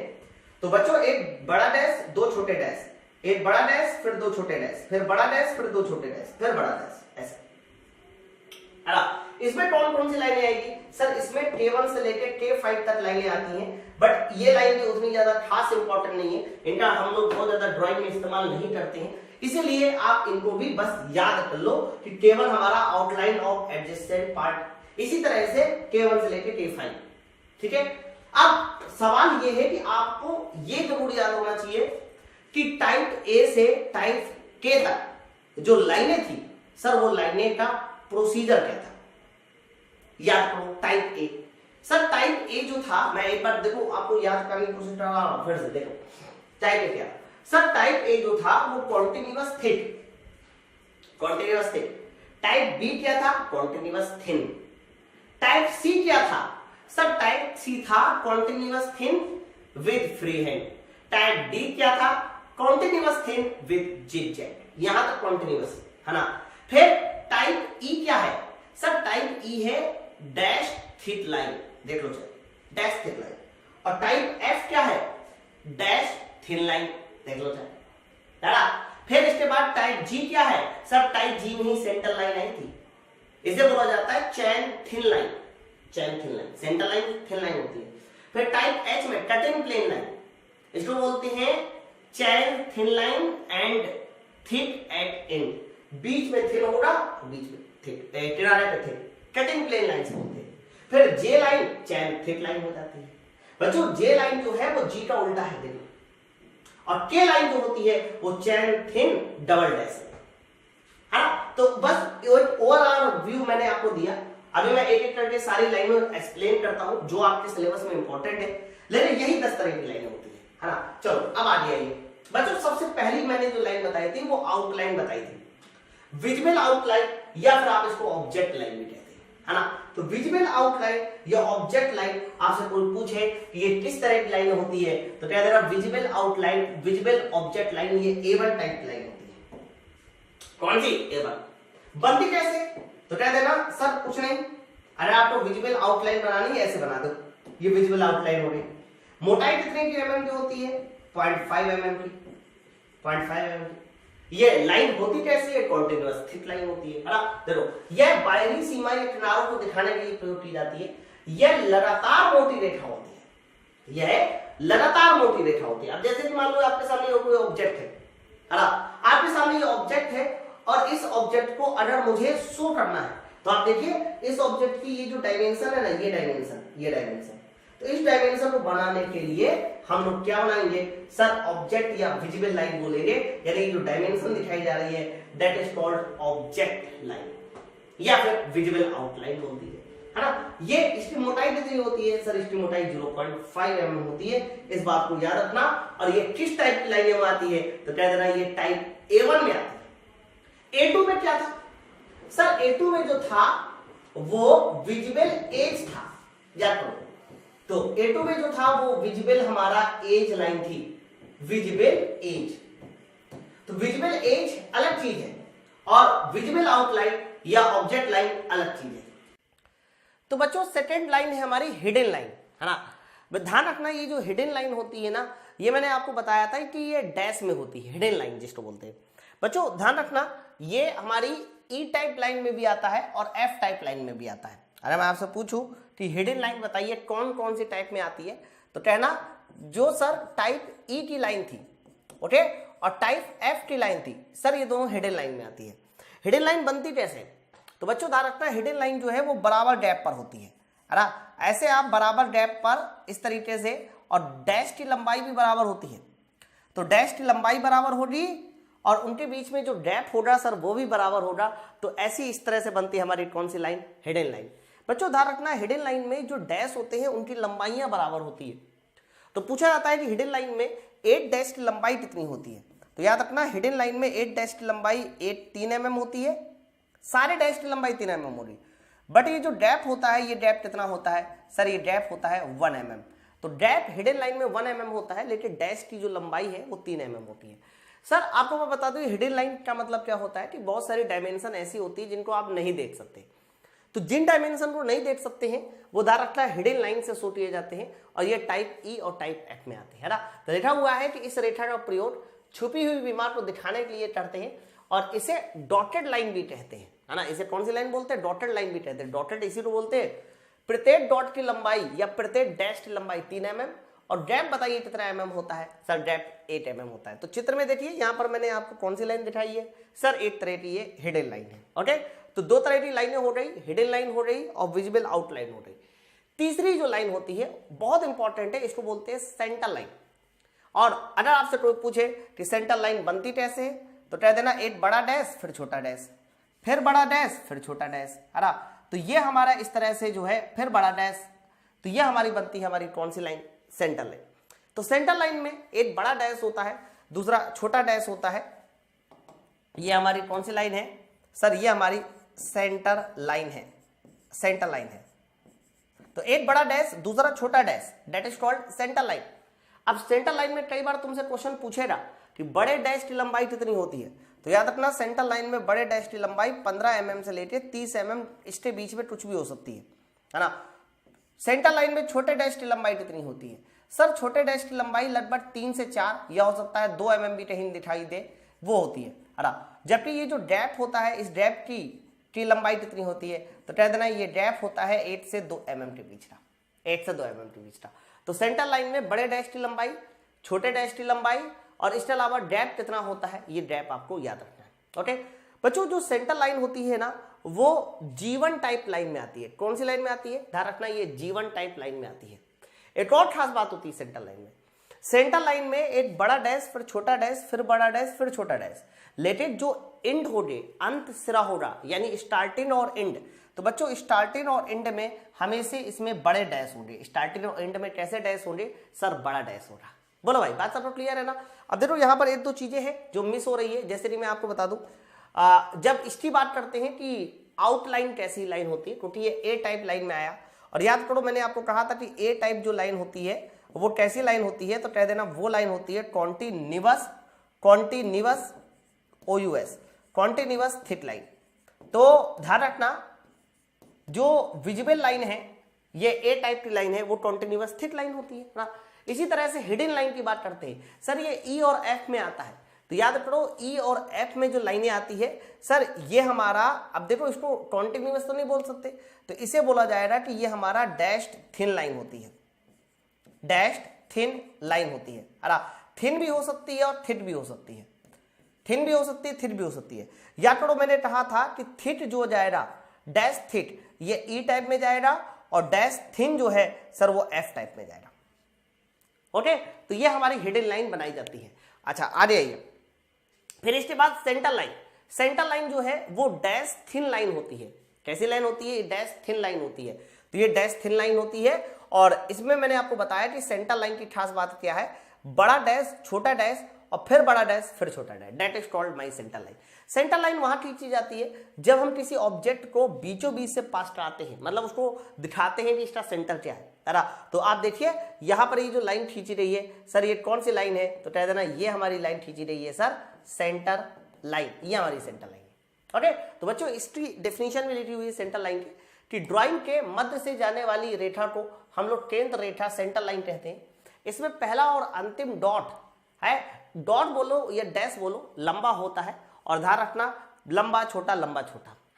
तो बच्चों एक बड़ा डैश दो छोटे डैश, एक बड़ा डैश फिर दो छोटे डैश, फिर बड़ा डैश फिर दो छोटे डैश, फिर बड़ा डैश, ऐसा। इसमें कौन कौन सी लाइनें आएगी? सर इसमें K1 से लेकर K5 तक लाइनें आती हैं, बट ये लाइन भी उतनी ज्यादा खास इंपॉर्टेंट नहीं है, इनका हम लोग बहुत ज्यादा ड्राइंग में इस्तेमाल नहीं करते हैं, इसीलिए आप इनको भी बस याद कर लो कि K1 हमारा आउटलाइन ऑफ एडजेसेंट पार्ट, इसी तरह से K1 से लेकर K5। ठीक है, अब सवाल ये है कि आपको ये जरूर याद होना चाहिए कि टाइप ए से टाइप के तक जो लाइनें थी, सर वो लाइनें का प्रोसीजर क्या था? याद करो type A. Sir type A जो था, मैं एक बार देखो आपको याद करने की कोशिश कर रहा हूं, फिर से देखो टाइप ए क्या। सर टाइप ए जो था वो continuous thick, continuous thick. Type B क्या था? Continuous thin. टाइप सी क्या था? सर टाइप सी था continuous thin with free hand. Type D क्या था? Continuous thin with zigzag. यहां तक कॉन्टिन्यूअस है ना। फिर टाइप ई क्या है? सर टाइप ई है डैश थिक लाइन, देख लो सर, डैश थिक लाइन। और टाइप एफ क्या है? डैश थिन लाइन, देख लो सर। फिर इसके बाद टाइप जी क्या है? सर टाइप जी में ही सेंटर लाइन आई थी, इसे बोला जाता है chain thin line, chain thin line, centre line thin line होती है। फिर टाइप एच में कट इन प्लेन लाइन, इसको बोलते हैं chain thin line and thick at end, बीच में थिन होगा, बीच में थिक, किनारे पे thick, cut in plane line से बोलते हैं। फिर J line chain thick line हो जाती है। बच्चों जे लाइन जो है वो जी का उल्टा है, देखो। और के लाइन जो होती है वो चैन थिन डबल डैश है ना। तो बस ओवरऑल व्यू मैंने आपको दिया। अभी मैं एक एक करके सारी लाइनों एक्सप्लेन करता हूं जो आपके सिलेबस में इंपॉर्टेंट है, लेकिन यही 10 तरह की लाइनें होती है ना। चलो अब आगे आइए बच्चों। सबसे पहली मैंने जो लाइन बताई थी वो आउटलाइन बताई थी, विजुअल आउटलाइन, या फिर आप इसको ऑब्जेक्ट लाइन भी कहते हैं, है ना। तो विजुअल आउटलाइन या ऑब्जेक्ट लाइन, आपसे कोई पूछे कि ये किस तरह की लाइन होती है तो कह देना visual outline, visual object line, ये A1 टाइप की लाइन होती है। कौन सी? A1। बनती कैसे? तो कह देना सर कुछ नहीं, अरे आपको विजुअल आउटलाइन बनानी है ऐसे बना दो, ये विजुअल आउटलाइन हो गई। मोटाई कितने की mm की होती है? 0.5 mm की, 0.5 mm की। ये लाइन होती कैसी है? कॉन्टिन्यूअस थिक लाइन होती है ना। देखो यह बाहरी सीमा या किनारों को दिखाने के लिए प्रयोग की जाती है। यह लगातार मोटी रेखा होती है, यह लगातार मोटी रेखा होती है। अब जैसे कि मान लो आपके सामने कोई ऑब्जेक्ट है ना, आपके सामने ये ऑब्जेक्ट है और इस ऑब्जेक्ट को अगर मुझे शो करना है तो आप देखिए इस ऑब्जेक्ट की ये जो डायमेंशन है ना, ये डायमेंशन, ये डायमेंशन, तो इस डायमेंशन को बनाने के लिए हम लोग क्या बनाएंगे? सर ऑब्जेक्ट या विजिबल लाइन बोलेंगे, यानी जो डायमेंशन दिखाई जा रही है that is called object line या फिर विजिबल आउटलाइन बोलती है ना। ये इसकी मोटाई कितनी होती है? सर इसकी मोटाई 0.5 mm होती है, इस बात को याद रखना। और ये किस टाइप की लाइनें में आती है? तो कह देना ये टाइप A1 में आती है। A2 में क्या था? सर A2 में जो था वो विजिबल एज था, याद करो। तो A2 में जो था वो विजिबल हमारा एज लाइन थी, विजिबल एज। तो विजिबल एज अलग चीज है और विजिबल आउटलाइन या ऑब्जेक्ट लाइन अलग चीज है। तो बच्चों सेकंड लाइन है हमारी हिडन लाइन, है ना। ध्यान रखना ये जो हिडन लाइन होती है ना, ये मैंने आपको बताया था कि ये डैश में होती है, हिडन लाइन जिसको बोलते हैं। बच्चों ध्यान रखना ये हमारी ई टाइप लाइन में भी आता है और एफ टाइप लाइन में भी आता है। अगर मैं आपसे पूछूं कि हिडन लाइन बताइए कौन कौन सी टाइप में आती है, तो कहना जो सर टाइप ई की लाइन थी, ओके, और टाइप एफ की लाइन थी, सर ये दोनों हिडन लाइन में आती है। हिडन लाइन बनती कैसे, तो बच्चों ध्यान रखना हिडन लाइन जो है वो बराबर गैप पर होती है ना, ऐसे आप बराबर गैप पर इस तरीके से, और डैश की लंबाई भी बराबर होती है, तो डैश की लंबाई बराबर होगी और उनके बीच में जो गैप होगा सर वो भी बराबर होगा। तो ऐसी इस तरह से बनती है हमारी कौन सी लाइन, हिडन लाइन। बच्चों ध्यान रखना हिडन लाइन में जो डैश होते हैं उनकी लंबाइयां बराबर होती है। तो पूछा जाता है कि हिडन लाइन में 8 डैश की लंबाई कितनी होती है, तो याद रखना हिडन लाइन में 8 डैश की लंबाई 3 mm होती है, सारे डैश की लंबाई 3 mm होगी। बट ये जो गैप होता है, ये गैप कितना होता है सर, ये गैप होता है 1 mm। तो गैप हिडन लाइन में 1 mm होता है, लेकिन डैश की जो लंबाई है वो 3 mm होती है। सर आपको मैं बता दूं हिडन लाइन का मतलब क्या होता है कि बहुत सारी डायमेंशन ऐसी होती है जिनको आप नहीं देख सकते, तो जिन डायमेंशन को नहीं देख सकते हैं वो ध्यान रखना हिडन लाइन से शो किए जाते हैं, और ये टाइप ई और टाइप एफ में आते हैं ना। तो देखा हुआ है कि इस रेखा का प्रयोग छुपी हुई बीमार को दिखाने के लिए करते हैं, और इसे डॉटेड लाइन भी कहते हैं, है ना। इसे कौन सी लाइन बोलते हैं, डॉटेड लाइन भी कहते हैं। डॉटेड इसी को बोलते हैं, प्रत्येक डॉट की लंबाई या प्रत्येक डैश की लंबाई 3 mm, और गैप बताइए कितना mm होता है सर, गैप 8 mm होता है। तो चित्र में देखिए यहाँ पर मैंने आपको कौन सी लाइन दिखाई है सर, एक तरह की ये हिडन लाइन है, ओके। तो दो तरह की लाइनें हो गई, हिडन लाइन हो गई और विजिबल आउटलाइन हो गई। तीसरी जो लाइन होती है बहुत इंपॉर्टेंट है, इसको बोलते हैं सेंटर लाइन। और अगर आपसे कोई पूछे कि सेंटर लाइन बनती कैसे है, तो कह देना एक बड़ा डैश फिर छोटा डैश, फिर बड़ा डैश फिर छोटा डैश, है ना। तो ये हमारा इस तरह से जो है फिर बड़ा डैश, तो ये हमारी बनती है हमारी कौन सी लाइन, सेंटर लाइन। तो सेंटर लाइन में एक बड़ा डैश होता है, दूसरा छोटा डैश होता है। ये हमारी कौन सी लाइन है सर, ये हमारी सेंटर लाइन है, सेंटर लाइन है। तो एक बड़ा डैश दूसरा छोटा dash, that is called centre line. अब सेंटर लाइन में कई बार तुमसे क्वेश्चन पूछेगा कि बड़े डैश की लंबाई कितनी होती है, तो याद रखना सेंटर लाइन में बड़े डैश की लंबाई 15 mm से लेके 30 mm, इसके बीच में कुछ भी हो सकती है ना। सेंटर लाइन में छोटे डैश की लंबाई कितनी होती है सर, छोटे डैश की लंबाई लगभग 3 से 4 या हो सकता है 2 mm भी कहीं दिखाई दे, वो होती है ना। जबकि ये जो गैप होता है, इस गैप की लंबाई कितनी होती है, तो कह देना ये गैप होता है 8 से 2 mm के बीच का, 8 से 2 mm के बीच का। तो सेंटर लाइन में बड़े डैश की लंबाई, छोटे डैश की लंबाई, और इसके अलावा गैप कितना होता है, ये गैप आपको याद रखना है, ओके। बच्चों जो सेंटर लाइन होती है ना, वो G1 टाइप लाइन में आती है। कौन सी लाइन में आती है, ध्यान रखना ये G1 टाइप लाइन में आती है। एक और खास बात होती है सेंटर लाइन में, सेंटर लाइन में एक बड़ा डैश फिर छोटा डैश फिर बड़ा डैश फिर छोटा डैश, लेकिन जो एंड हो गए, अंत सिरा होगा, यानी स्टार्टिंग और एंड। तो बच्चों स्टार्टिंग और एंड में हमेशा इसमें बड़े डैश होंगे। स्टार्टिंग और एंड में कैसे डैश होंगे सर, बड़ा डैश होगा। बोलो भाई बात सबको क्लियर है ना। अब देखो यहाँ पर एक दो चीजें हैं जो मिस हो रही है, जैसे कि मैं आपको बता दूं, जब इसकी बात करते हैं कि आउटलाइन कैसी लाइन होती है, क्योंकि ये ए टाइप लाइन में आया, और याद करो मैंने आपको कहा था कि ए टाइप जो लाइन होती है वो कैसी लाइन होती है, तो कह देना वो लाइन होती है continuous, continuous OUS, continuous thick line. तो ध्यान रखना जो विजिबल लाइन है, ये ए टाइप की लाइन है, वो कॉन्टिन्यूअस थिक लाइन होती है ना। इसी तरह से हिडन लाइन की बात करते हैं सर, ये ई और एफ में आता है, तो याद करो ई और एफ में जो लाइनें आती है सर, ये हमारा, अब देखो इसको कॉन्टिन्यूअस तो नहीं बोल सकते, तो इसे बोला जाएगा कि ये हमारा डैश्ड थिन लाइन होती है, डैश्ड थिन लाइन होती है। अरे थिन भी हो सकती है और थिक भी हो सकती है, थिन भी हो सकती है, थिक भी हो सकती है। या करो मैंने कहा था कि थिक जो जाएगा डैश थिक, ये ई टाइप में जाएगा, और डैश थिन जो है सर वो एफ टाइप में जाएगा, ओके। तो ये हमारी हिडन लाइन बनाई जाती है। अच्छा आगे आइए, फिर इसके बाद सेंटर लाइन। सेंटर लाइन जो है वो डैश थिन लाइन होती है। कैसी लाइन होती है, डैश थिन लाइन होती है। तो ये डैश थिन लाइन होती है, और इसमें मैंने आपको बताया कि सेंटर लाइन की खास बात क्या है, बड़ा डैश छोटा डैश और फिर बड़ा डैश फिर छोटा dash, that is called my centre line. Centre line वहां खींची जाती है जब हम किसी ऑब्जेक्ट को बीचों बीच से पास कराते हैं, मतलब उसको दिखाते हैं कि इसका सेंटर क्या है। तो आप देखिए यहाँ पर ये जो लाइन खींची रही है सर, ये कौन सी लाइन है, तो कह देना ये हमारी लाइन खींची रही है सर, सेंटर लाइन, ये हमारी सेंटर लाइन है, ओके। तो बच्चों इसकी डेफिनेशन भी लिखी हुई है सेंटर लाइन की, कि ड्राइंग के मध्य से जाने वाली रेखा को हम लोग केंद्र रेखा सेंटर लाइन कहते हैं। इसमें पहला और अंतिम डॉट है, डॉट बोलो या डैश बोलो, लंबा होता है और ध्यान रखना लंबा छोटा है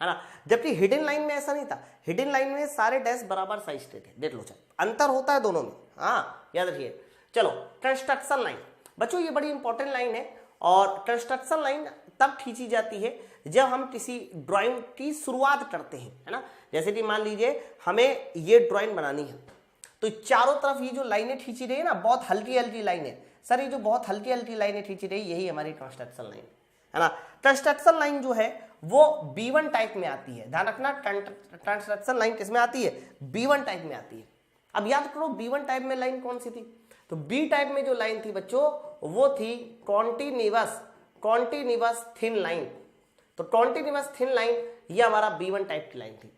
ना। जबकि हिडन लाइन में ऐसा नहीं था, हिडन लाइन में सारे डैश बराबर साइज के थे, देख लो चाहे अंतर होता है दोनों में, हाँ याद रखिए। चलो कंस्ट्रक्शन लाइन, बच्चों ये बड़ी इंपॉर्टेंट लाइन है और कंस्ट्रक्शन लाइन तब खींची जाती है जब हम किसी ड्राइंग की शुरुआत करते हैं, है ना। जैसे कि मान लीजिए हमें ये ड्राइंग बनानी है तो चारों तरफ ये जो लाइनें खींची रही है ना, बहुत हल्की हल्की लाइनें, सर ये जो बहुत हल्की हल्की लाइनें खींची रही यही हमारी कंस्ट्रक्शन लाइन है ना। कंस्ट्रक्शन लाइन जो है वो B1 टाइप में आती है, ध्यान रखना कंस्ट्रक्शन लाइन किसमें आती है, B1 टाइप में आती है। अब याद करो B1 टाइप में लाइन कौन सी थी, तो B टाइप में जो लाइन थी बच्चों वो थी कॉन्टिन्यूअस थिन लाइन। तो कॉन्टिन्यूअस थिन लाइन ये हमारा B1 टाइप की लाइन थी।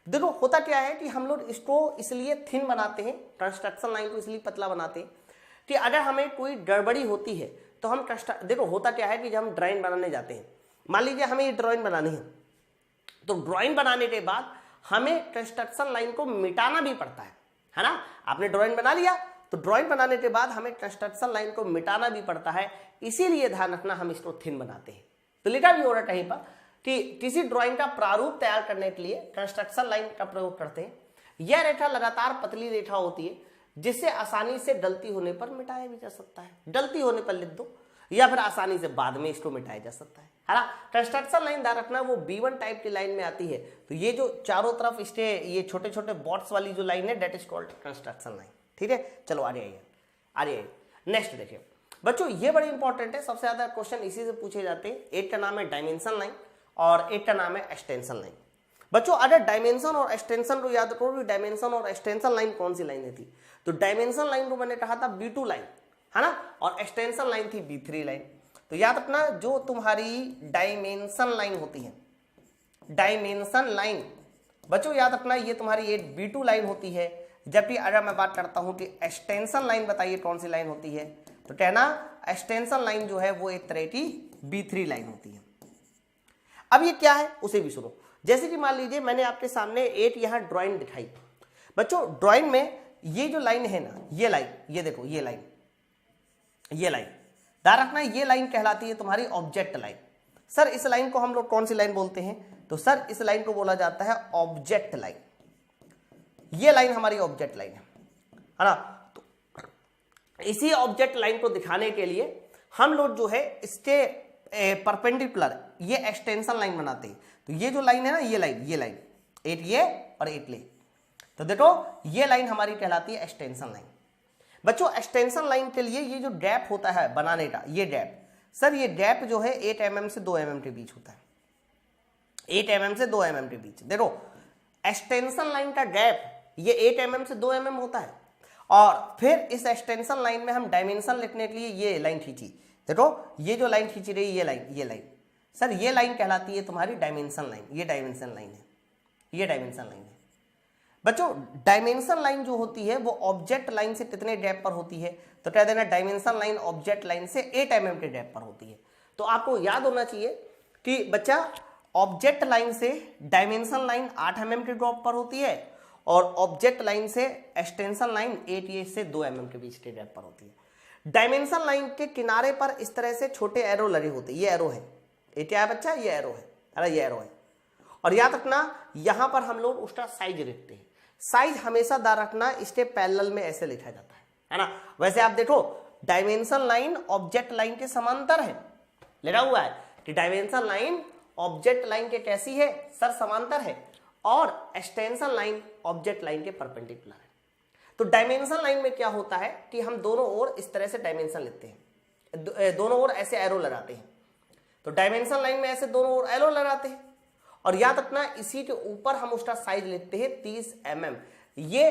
देखो होता क्या है कि हम लोग इसको इसलिए थिन बनाते हैं, कंस्ट्रक्शन लाइन को इसलिए पतला बनाते हैं कि अगर हमें कोई गड़बड़ी होती है तो हम देखो होता क्या है कि जब हम ड्राइंग बनाने जाते हैं, मान लीजिए हमें ये ड्राइंग बनानी है, तो ड्राइंग बनाने के बाद हमें कंस्ट्रक्शन लाइन को मिटाना भी पड़ता है ना। आपने ड्राइंग बना लिया तो ड्राइंग बनाने के बाद हमें कंस्ट्रक्शन लाइन को मिटाना भी पड़ता है, इसीलिए ध्यान रखना हम इसको थिन बनाते हैं। तो लिखा भी हो रहा है कहीं पर कि किसी ड्राइंग का प्रारूप तैयार करने के लिए कंस्ट्रक्शन लाइन का प्रयोग करते हैं। यह रेखा लगातार पतली रेखा होती है जिससे आसानी से गलती होने पर मिटाया भी जा सकता है, गलती होने पर लिख दो या फिर आसानी से बाद में इसको मिटाया जा सकता है ना। कंस्ट्रक्शन लाइन ध्यान रखना वो B1 टाइप की लाइन में आती है। तो ये जो चारों तरफ इसके ये छोटे छोटे बॉट्स वाली जो लाइन है that is called construction line, ठीक है। चलो आगे आइए नेक्स्ट देखिए बच्चों, ये बड़ी इंपॉर्टेंट है, सबसे ज्यादा क्वेश्चन इसी से पूछे जाते हैं। एक का नाम है डायमेंशन लाइन और एक का नाम है एक्सटेंशन लाइन। बच्चों अगर डायमेंशन और एक्सटेंशन को याद करो, डायमेंशन और एक्सटेंशन लाइन कौन सी लाइन थी, तो डायमेंशन लाइन को मैंने कहा था B2 लाइन है ना, और एक्सटेंशन लाइन थी B3 लाइन। तो याद रखना जो तुम्हारी डायमेंशन लाइन होती है, डायमेंशन लाइन बच्चों याद रखना ये तुम्हारी एक B2 लाइन होती है, जबकि अगर मैं बात करता हूं कि एक्सटेंशन लाइन बताइए कौन सी लाइन होती है, तो कहना एक्सटेंशन लाइन जो है वो एक तरह की B3 लाइन होती है। अब ये क्या है उसे भी सुनो। जैसे कि मान लीजिए मैंने आपके सामने एक यहां ड्राइंग दिखाई, बच्चों ड्राइंग में ये जो लाइन है ना, ये लाइन, ये देखो ये लाइन ध्यान रखना ये लाइन कहलाती है तुम्हारी ऑब्जेक्ट लाइन। सर इस लाइन को हम लोग कौन सी लाइन बोलते हैं, तो सर इस लाइन को बोला जाता है ऑब्जेक्ट लाइन। ये लाइन हमारी ऑब्जेक्ट लाइन है ना। तो इसी ऑब्जेक्ट लाइन को दिखाने के लिए हम लोग जो है इसके परपेंडिकुलर ये एक्सटेंशन लाइन बनाते हैं। तो ये जो लाइन है ना, ये लाइन एक ये और एक ले, तो देखो ये लाइन हमारी कहलाती है एक्सटेंशन लाइन। बच्चों एक्सटेंशन लाइन के लिए ये जो गैप होता है बनाने का, ये गैप, सर ये गैप जो है 8 mm से 2 mm के बीच होता है, 8 mm से 2 mm के बीच। देखो एक्सटेंशन लाइन का गैप ये 8 mm से 2 mm होता है, और फिर इस एक्सटेंशन लाइन में हम डायमेंशन लिखने के लिए ये लाइन खींची। देखो ये जो लाइन खींची रही ये लाइन सर ये लाइन कहलाती है तुम्हारी डायमेंशन लाइन। ये डायमेंशन लाइन है, ये डायमेंशन लाइन है। बच्चों डायमेंशन लाइन जो होती है वो ऑब्जेक्ट लाइन से कितने गैप पर होती है, तो कह देना डायमेंशन लाइन ऑब्जेक्ट लाइन से 8 mm के गैप पर होती है। तो आपको याद होना चाहिए कि बच्चा ऑब्जेक्ट लाइन से डायमेंशन लाइन 8 mm के गैप पर होती है और ऑब्जेक्ट लाइन से एक्सटेंशन लाइन 8 से 2 mm के बीच के गैप पर होती है। डायमेंशन लाइन के किनारे पर इस तरह से छोटे एरो लगे होते हैं, ये एरो है, ये क्या है बच्चा, ये एरो है, अरे ये एरो है। और याद रखना यहां पर हम लोग उसका साइज लिखते हैं। साइज हमेशा दा रखना इसके पैरेलल में ऐसे लिखा जाता है ना। वैसे आप देखो डायमेंशन लाइन ऑब्जेक्ट लाइन के समांतर है, लिखा हुआ है कि डायमेंशन लाइन ऑब्जेक्ट लाइन के कैसी है, सर समांतर है, और एक्सटेंशन लाइन ऑब्जेक्ट लाइन के परपेंडिकुलर है। तो डायमेंशन लाइन में क्या होता है कि हम दोनों ओर इस तरह से डायमेंशन लेते हैं, दोनों ओर ऐसे एरो लगाते हैं। तो डायमेंशन लाइन में ऐसे दोनों ओर एरो लगाते हैं, और याद रखना इसी के ऊपर हम उसका साइज लेते हैं 30 mm। ये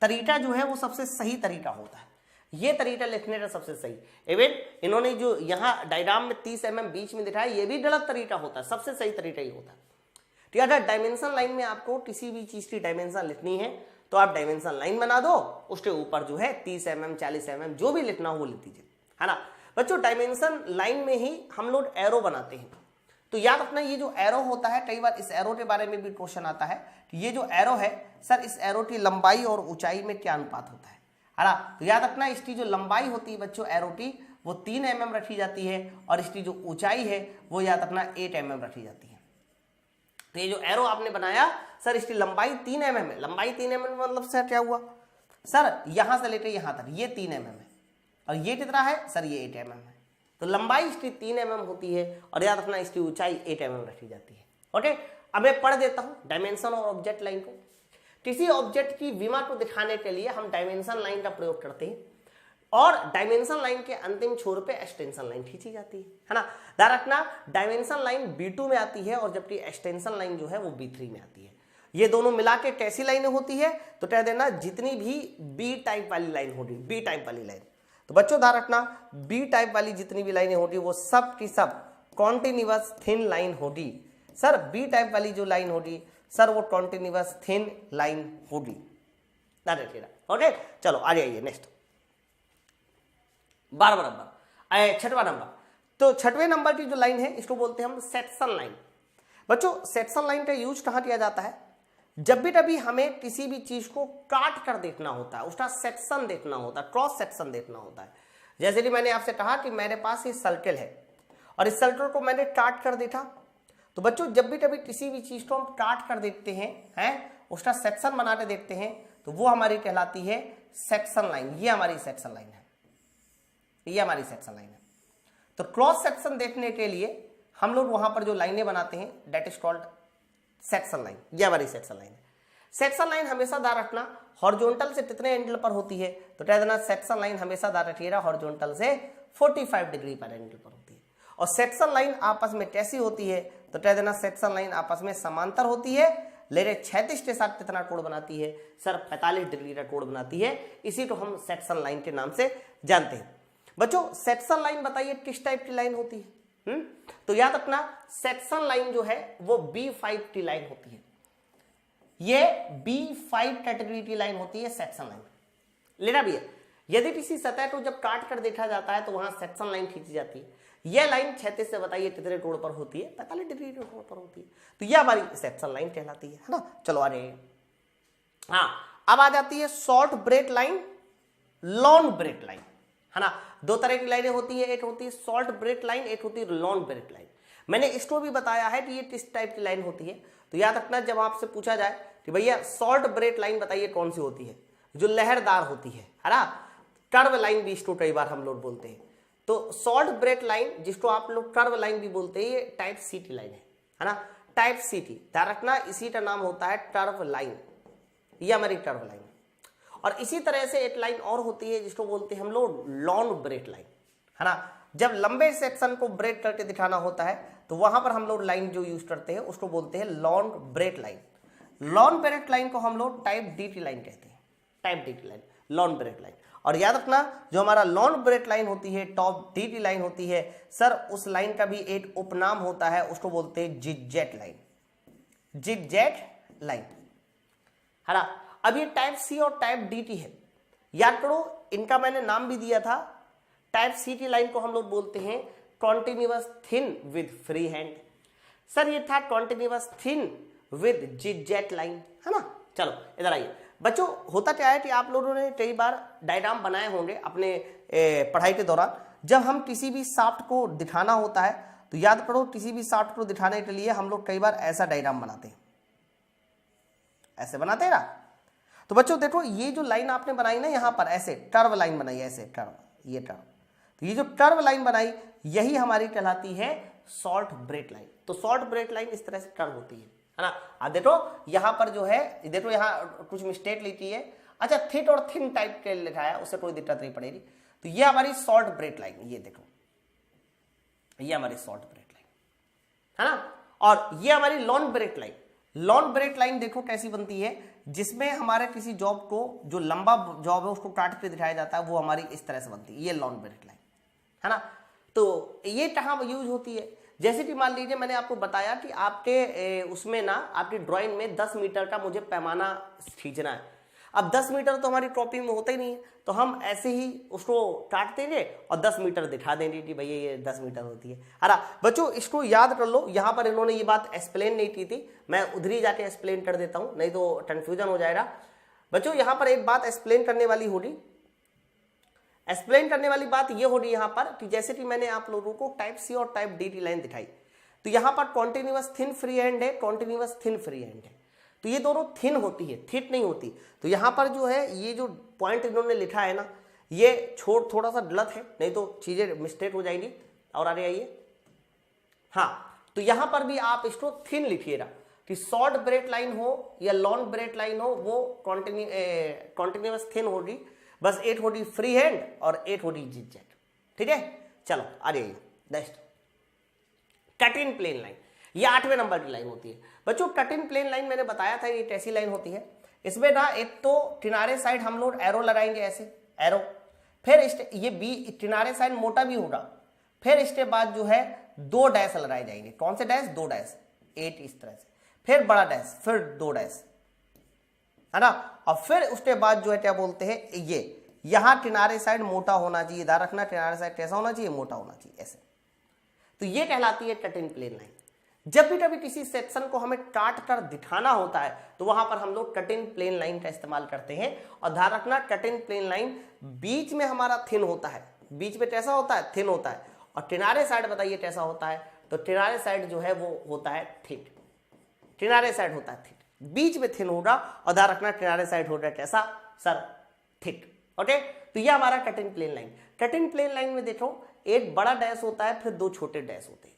तरीका जो है वो सबसे सही तरीका होता है, ये तरीका लिखने का सबसे सही। इवन इन्होंने जो यहाँ डायग्राम में 30 mm बीच में दिखाया ये भी गलत तरीका होता है, सबसे सही तरीका ही होता है। तो अगर डायमेंशन लाइन में आपको किसी भी चीज की डायमेंशन लिखनी है तो आप डायमेंशन लाइन बना दो, उसके ऊपर जो है 30 mm 40 mm जो भी लिखना हो वो लिख दीजिए, है ना। बच्चों डायमेंशन लाइन में ही हम लोग एरो बनाते हैं। तो याद रखना ये जो एरो होता है, कई बार इस एरो के बारे में भी क्वेश्चन आता है कि ये जो एरो है सर, इस एरो की लंबाई और ऊंचाई में क्या अनुपात होता है ना। तो याद रखना इसकी जो लंबाई होती है बच्चों एरो की वो 3 mm रखी जाती है और इसकी जो ऊंचाई है वो याद रखना 8 mm रखी जाती है। तो ये जो एरो आपने बनाया सर, इसकी लंबाई 3 mm है। लंबाई 3 mm मतलब सर क्या हुआ सर, यहां से लेकर यहां तक ये 3 mm है और ये कितना है सर, ये 8 mm है। तो लंबाई इसकी 3 mm होती है और याद रखना इसकी ऊंचाई 8 mm रखी जाती है। ओके, अब मैं पढ़ देता हूं डायमेंशन और ऑब्जेक्ट लाइन को। किसी ऑब्जेक्ट की विमा को दिखाने के लिए हम डायमेंशन लाइन का प्रयोग करते हैं और डायमेंशन लाइन के अंतिम छोर पे एक्सटेंशन लाइन खींची जाती है ना। ध्यान रखना डायमेंशन लाइन B2 में आती है और जबकि एक्सटेंशन लाइन जो है वो B3 में आती है। ये दोनों मिला के कैसी लाइनें होती है तो कह देना जितनी भी बी टाइप वाली लाइन होगी, बी टाइप वाली लाइन, तो बच्चों ध्यान रखना बी टाइप वाली जितनी भी लाइनें होगी वो सब की सब कॉन्टिन्यूअस थिन लाइन होगी। सर बी टाइप वाली जो लाइन होगी सर वो कॉन्टिन्यूअस थिन लाइन होगी। ओके, चलो आ जाइए नेक्स्ट 12वां नंबर, 6वां नंबर। तो 6वें नंबर की जो लाइन है इसको बोलते हैं हम सेक्शन लाइन। बच्चों सेक्शन लाइन का यूज कहां किया जाता है, जब भी कभी हमें किसी भी चीज को काट कर देखना होता है, उसका सेक्शन देखना होता है, क्रॉस सेक्शन देखना होता है। जैसे कि मैंने आपसे कहा कि मेरे पास ये सर्कल है और इस सर्कल को मैंने काट कर देखा, तो बच्चों जब भी कभी किसी भी चीज को हम काट कर देखते हैं उसका सेक्शन बनाने देखते हैं तो वो हमारी कहलाती है सेक्शन लाइन। ये हमारी सेक्शन लाइन है, ये हमारी सेक्शन लाइन है। तो क्रॉस सेक्शन देखने के लिए हम लोग वहां पर जो लाइनें बनाते हैं that is called section line. ये हमारी सेक्शन लाइन है। सेक्शन लाइन हमेशा ध्यान रखना हॉरिजॉन्टल से कितने एंगल पर होती है, तो कह देना सेक्शन लाइन हमेशा ध्यान रखिएगा हॉरिजॉन्टल से 45 डिग्री पर एंगल पर होती है। और सेक्शन लाइन आपस में कैसी होती है, तो कह देना सेक्शन लाइन आपस में समांतर होती है, लेकिन क्षैतिज के साथ कितना कोण बनाती है सर, 45 डिग्री का कोण बनाती है। इसी को हम सेक्शन लाइन के नाम से जानते हैं। बच्चों सेक्शन लाइन बताइए किस टाइप की लाइन होती है? तो याद रखना सेक्शन लाइन जो है वो B5 की लाइन होती है। ये B5 कैटेगरी की लाइन होती है सेक्शन लाइन। लेना भी है, यदि किसी सतह को जब काट कर देखा जाता है तो वहां सेक्शन लाइन खींची जाती है। यह लाइन क्षैतिज से बताइए कितने कोण पर होती है, 45 डिग्री के कोण पर होती है। तो यह हमारी सेक्शन लाइन कहलाती है ना। चलो आ रहे हाँ, अब आ जाती है short break line, long break line, है ना। दो तरह की लाइनें होती है, एक होती है शॉर्ट ब्रेक लाइन, एक होती है लॉन्ग ब्रेक लाइन। मैंने इसको भी बताया है कि ये किस टाइप की लाइन होती है। तो याद रखना जब आपसे पूछा जाए कि भैया शॉर्ट ब्रेक लाइन बताइए कौन सी होती है, जो लहरदार होती है ना। कर्व लाइन भी इसको कई बार हम लोग बोलते हैं। तो शॉर्ट ब्रेक लाइन जिसको आप लोग कर्व लाइन भी बोलते हैं, ये टाइप सी की लाइन है ना, टाइप सी की। ध्यान रखना इसी का नाम होता है कर्व लाइन, ये हमारी कर्व लाइन। और इसी तरह से एक लाइन और होती है जिसको बोलते हैं हम लोग लॉन्ग ब्रेक लाइन, है ना। जब लंबे सेक्शन को ब्रेक करके दिखाना होता है तो वहां पर हम लोग लाइन जो यूज करते हैं उसको बोलते हैं long break line. Long break line को हम लोग टाइप डी की लाइन कहते हैं, टाइप डी की लाइन, लॉन्ग ब्रेक लाइन। और याद रखना जो हमारा लॉन्ग ब्रेक लाइन होती है, टॉप डी की लाइन होती है सर, उस लाइन का भी एक उपनाम होता है, उसको बोलते हैं जिगजैग लाइन, जिगजैग लाइन, है ना। अब ये टाइप सी और टाइप डी की है, याद करो इनका मैंने नाम भी दिया था। टाइप सी की लाइन को हम लोग बोलते हैं continuous thin with free hand. Sir ये था continuous thin with zigzag line, है ना। चलो इधर आइए बच्चों, होता क्या है कि आप लोगों ने कई बार डायग्राम बनाए होंगे अपने पढ़ाई के दौरान। जब हम किसी भी शाफ्ट को दिखाना होता है तो याद करो किसी भी शाफ्ट को दिखाने के लिए हम लोग कई बार ऐसा डायग्राम बनाते हैं, ऐसे बनाते हैं ना। तो बच्चों देखो ये जो लाइन आपने बनाई ना, यहाँ पर ऐसे कर्व लाइन बनाई, ऐसे कर्व, ये कर्व, तो ये जो कर्व लाइन बनाई यही हमारी कहलाती है शॉर्ट ब्रेक लाइन। तो शॉर्ट ब्रेक लाइन इस तरह से कर्व होती है ना। अब देखो यहाँ पर जो है, देखो यहाँ कुछ मिस्टेक लिखी है, अच्छा थिक और थिन टाइप के लिखा है, उससे कोई दिक्कत नहीं पड़ेगी। तो ये हमारी शॉर्ट ब्रेक लाइन, ये देखो ये हमारी शॉर्ट ब्रेक लाइन, है ना। और ये हमारी long break line. Long break line देखो कैसी बनती है, जिसमें हमारे किसी जॉब को, जो लंबा जॉब है उसको काट के दिखाया जाता है, वो हमारी इस तरह से बनती है, ये लॉन्ग ब्रेक लाइन, है ना। तो ये कहाँ यूज होती है, जैसे कि मान लीजिए मैंने आपको बताया कि आपके उसमें ना, आपकी ड्राइंग में 10 मीटर का मुझे पैमाना खींचना है। अब 10 मीटर तो हमारी कॉपी में होता ही नहीं है, तो हम ऐसे ही उसको काट देंगे और 10 मीटर दिखा देंगे कि भैया ये 10 मीटर होती है। है ना बच्चों, इसको याद कर लो, यहाँ पर इन्होंने ये बात एक्सप्लेन नहीं की थी, मैं उधर ही जाके एक्सप्लेन कर देता हूँ, नहीं तो कंफ्यूजन हो जाएगा। बच्चों यहाँ पर एक बात एक्सप्लेन करने वाली होगी, एक्सप्लेन करने वाली बात ये होगी यहाँ पर कि जैसे कि मैंने आप लोगों को टाइप सी और टाइप डी की लाइन दिखाई, तो यहाँ पर कॉन्टिन्यूअस थिन फ्री हैंड है, कॉन्टिन्यूअस थिन फ्री हैंड है, तो ये दोनों थिन होती है, थिट नहीं होती। तो यहाँ पर जो है ये जो पॉइंट इन्होंने लिखा है ना, ये थोड़ा सा गलत है, नहीं तो चीजें मिस्टेक हो जाएगी। और आगे आइए, हाँ, तो यहाँ पर भी आप इसको थिन लिखिएगा कि शॉर्ट ब्रेड लाइन हो या लॉन्ग ब्रेड लाइन हो, वो कॉन्टिन्यूअस थिन होगी, बस 8 होगी फ्री हैंड और 8 होगी जिग जैग। ठीक है, चलो आ जाइए next, cut in plane line, ये 8वें नंबर की लाइन होती है। बच्चों कट इन प्लेन लाइन मैंने बताया था ये कैसी लाइन होती है, इसमें ना एक तो किनारे साइड हम लोग एरो लगाएंगे, ऐसे एरो, फिर ये बी किनारे साइड मोटा भी होगा, फिर इसके बाद जो है 2 डैश लगाए जाएंगे। कौन से डैश? 2 डैश, 8 इस तरह से, फिर बड़ा डैश, फिर 2 डैश, है ना, और फिर उसके बाद जो है क्या बोलते हैं, ये यहां किनारे साइड मोटा होना चाहिए, ध्यान रखना किनारे साइड कैसा होना चाहिए, मोटा होना चाहिए, ऐसे। तो ये कहलाती है कट इन प्लेन लाइन। जब भी कभी किसी सेक्शन को हमें काट कर दिखाना होता है तो वहां पर हम लोग कट इन प्लेन लाइन का इस्तेमाल करते हैं। और ध्यान रखना कट इन प्लेन लाइन बीच में हमारा थिन होता है, बीच में कैसा होता है, थिन होता है, और किनारे साइड बताइए कैसा होता है, तो किनारे साइड जो है वो होता है थिक, किनारे साइड होता है थिक, बीच में थिन होगा, और ध्यान रखना किनारे साइड होगा कैसा सर, थिक। ओके, तो ये हमारा cut in plane line. Cut in plane line में देखो एक बड़ा डैश होता है, फिर 2 छोटे डैश होते हैं।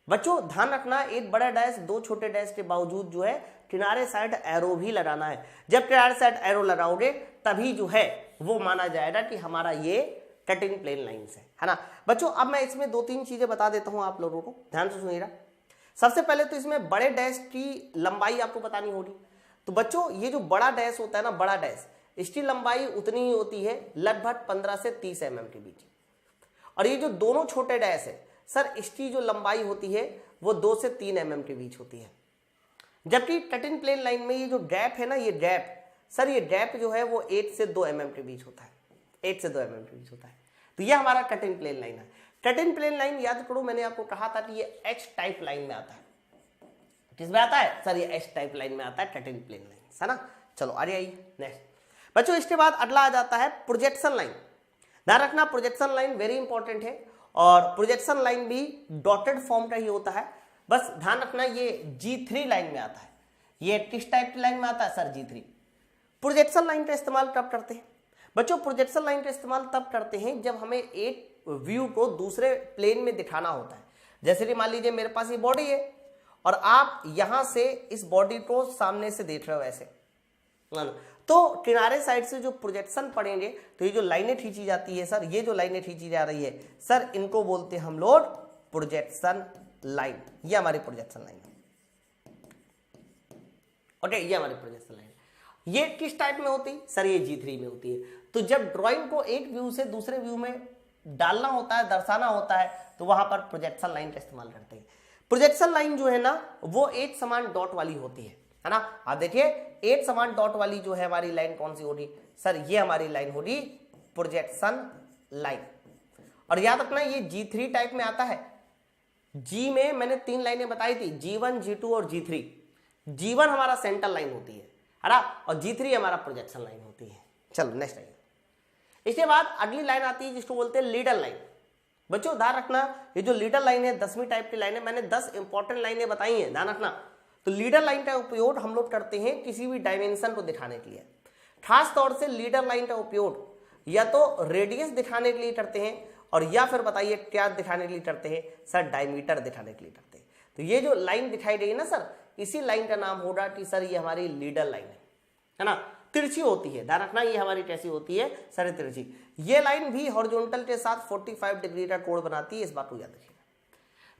बच्चों ध्यान रखना एक बड़ा डैश 2 छोटे डैश के बावजूद जो है किनारे साइड एरो भी लगाना है। जब किनारे साइड एरो लगाओगे तभी जो है वो माना जाएगा कि हमारा ये कट इन प्लेन लाइन है ना। बच्चों अब मैं इसमें 2-3 चीजें बता देता हूं आप लोगों को, ध्यान से सुनिएगा। सबसे पहले तो इसमें बड़े डैश की लंबाई आपको बतानी होगी। तो बच्चों ये जो बड़ा डैश होता है ना, बड़ा डैश, इसकी लंबाई उतनी ही होती है लगभग 15 से 30 mm के बीच। और ये जो दोनों छोटे डैश है सर, इसकी जो लंबाई होती है वो 2 से 3 mm के बीच होती है। जबकि कट इन प्लेन लाइन में ये जो गैप है ना, ये गैप सर, ये गैप जो है वो 8 से 2 mm के बीच होता है, 8 से 2 mm के बीच होता है। तो ये हमारा कट इन प्लेन लाइन है। कट इन प्लेन लाइन याद करो, मैंने आपको कहा था कि ये H टाइप लाइन में आता है। किसमें आता है सर? ये H टाइप लाइन में आता है कट इन प्लेन लाइन, है ना। चलो आइए नेक्स्ट बच्चों, इसके बाद अगला आ जाता है प्रोजेक्शन लाइन। ध्यान रखना प्रोजेक्शन लाइन वेरी इंपॉर्टेंट है, और प्रोजेक्शन लाइन भी डॉटेड फॉर्म का ही होता है। बस ध्यान रखना ये G3 लाइन में आता है। ये किस टाइप की लाइन में आता है सर? G3। प्रोजेक्शन लाइन का इस्तेमाल कब करते हैं बच्चों? प्रोजेक्शन लाइन का इस्तेमाल तब करते हैं जब हमें एक व्यू को दूसरे प्लेन में दिखाना होता है। जैसे कि मान लीजिए मेरे पास ये बॉडी है और आप यहां से इस बॉडी को सामने से देख रहे हो ऐसे, तो किनारे साइड से जो प्रोजेक्शन पड़ेंगे तो ये जो लाइनें खींची जाती है सर, ये जो लाइनें खींची जा रही है सर, इनको बोलते हैं हम लोग प्रोजेक्शन लाइन। ये हमारी प्रोजेक्शन लाइन है। ओके, ये हमारी प्रोजेक्शन लाइन। ये किस टाइप में होती है सर? ये G3 में होती है। तो जब ड्राइंग को एक व्यू से दूसरे व्यू में डालना होता है, दर्शाना होता है, तो वहां पर प्रोजेक्शन लाइन का इस्तेमाल करते हैं। प्रोजेक्शन लाइन जो है ना वो एक समान डॉट वाली होती है ना। आप देखिए एक समान डॉट वाली जो है हमारी लाइन कौन सी होगी सर? ये हमारी लाइन होगी प्रोजेक्शन लाइन। और याद रखना ये G3 टाइप में आता है। G में मैंने 3 लाइनें बताई थी, G1, G2 और G3। G1 हमारा सेंटर लाइन होती है ना, और G3 हमारा प्रोजेक्शन लाइन होती है। चलो नेक्स्ट आइए। इसके बाद अगली लाइन आती है जिसको बोलते हैं लीडर लाइन। बच्चों ध्यान रखना ये जो लीडर लाइन है 10वीं टाइप की लाइन है, मैंने 10 इंपॉर्टेंट लाइनें बताई हैं, ध्यान रखना। तो लीडर लाइन का उपयोग हम लोग करते हैं किसी भी डायमेंशन को दिखाने के लिए। खास तौर से लीडर लाइन का उपयोग या तो रेडियस दिखाने के लिए करते हैं, और या फिर बताइए क्या दिखाने के लिए करते हैं सर? डायमीटर दिखाने के लिए करते हैं। तो ये जो लाइन दिखाई देगी ना सर, इसी लाइन का नाम होगा कि सर ये हमारी लीडर लाइन है ना। तिरछी होती है, ध्यान रखना ये हमारी कैसी होती है सर? तिरछी। ये लाइन भी हॉरिजॉन्टल के साथ 45 डिग्री का कोण बनाती है, इस बात को याद रखिएगा।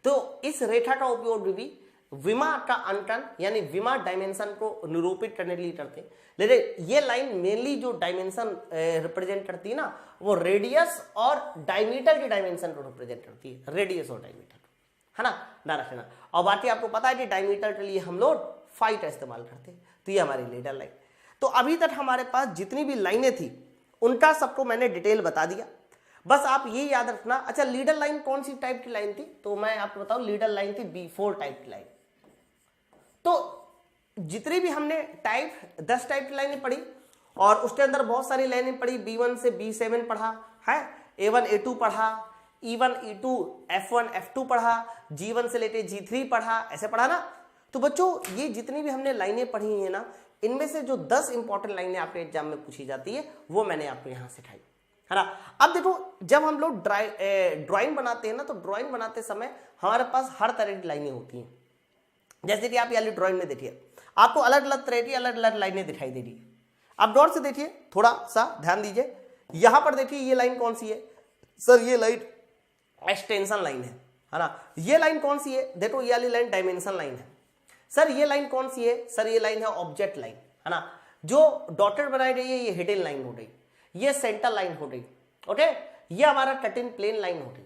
तो इस रेखा का उपयोग भी विमा का अंकन यानी विमा डायमेंशन को निरूपित करने के लिए करते हैं। लेकिन ये लाइन मेनली जो डायमेंशन रिप्रेजेंट करती है ना, वो रेडियस और डायमीटर के डायमेंशन को रिप्रेजेंट करती है, रेडियस और डायमीटर, है ना, ध्यान रखना। और बाकी आपको पता है कि डायमीटर के लिए हम लोग फाई का इस्तेमाल करते हैं। तो ये हमारी लीडर लाइन। तो अभी तक हमारे पास जितनी भी लाइनें थी उनका सबको मैंने डिटेल बता दिया। बस आप ये याद रखना। अच्छा, लीडर लाइन कौन सी टाइप की लाइन थी, तो मैं आपको बताऊं लीडर लाइन थी B4 टाइप की लाइन। तो जितनी भी हमने 10 टाइप की लाइनें पढ़ी और उसके अंदर बहुत सारी लाइनें पढ़ी, B1 से B7 पढ़ा है, A1 A2 पढ़ा, E1 E2 F1 F2 पढ़ा, G1 से लेके G3 पढ़ा, ऐसे पढ़ा ना। तो बच्चों ये जितनी भी हमने लाइनें पढ़ी हैं ना, इनमें से जो 10 इंपॉर्टेंट लाइनें आपके एग्जाम में पूछी जाती है वो मैंने आपको यहाँ सिखाई है ना। अब देखो, जब हम लोग ड्राइंग बनाते हैं ना, तो ड्राइंग बनाते समय हमारे पास हर तरह की लाइनें होती हैं। जैसे कि आप ये ड्राइंग में देखिए, आपको अलग अलग तरह की अलग अलग लाइनें दिखाई दे रही है। आप गौर से देखिए, थोड़ा सा ध्यान दीजिए। यहां पर देखिए ये लाइन कौन सी है सर, ये लाइन एक्सटेंशन लाइन है ना। ये लाइन कौन सी है, देखो ये वाली लाइन डायमेंशन लाइन है। सर ये लाइन कौन सी है, सर ये लाइन है ऑब्जेक्ट लाइन है ना। जो डॉटेड बनाई रही है ये हिडन लाइन हो गई, ये सेंटर लाइन हो गई, ओके, ये हमारा कट इन प्लेन लाइन हो गई।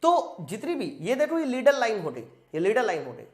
तो जितनी भी ये देखो ये लीडर लाइन हो गई, ये लीडर लाइन हो गई।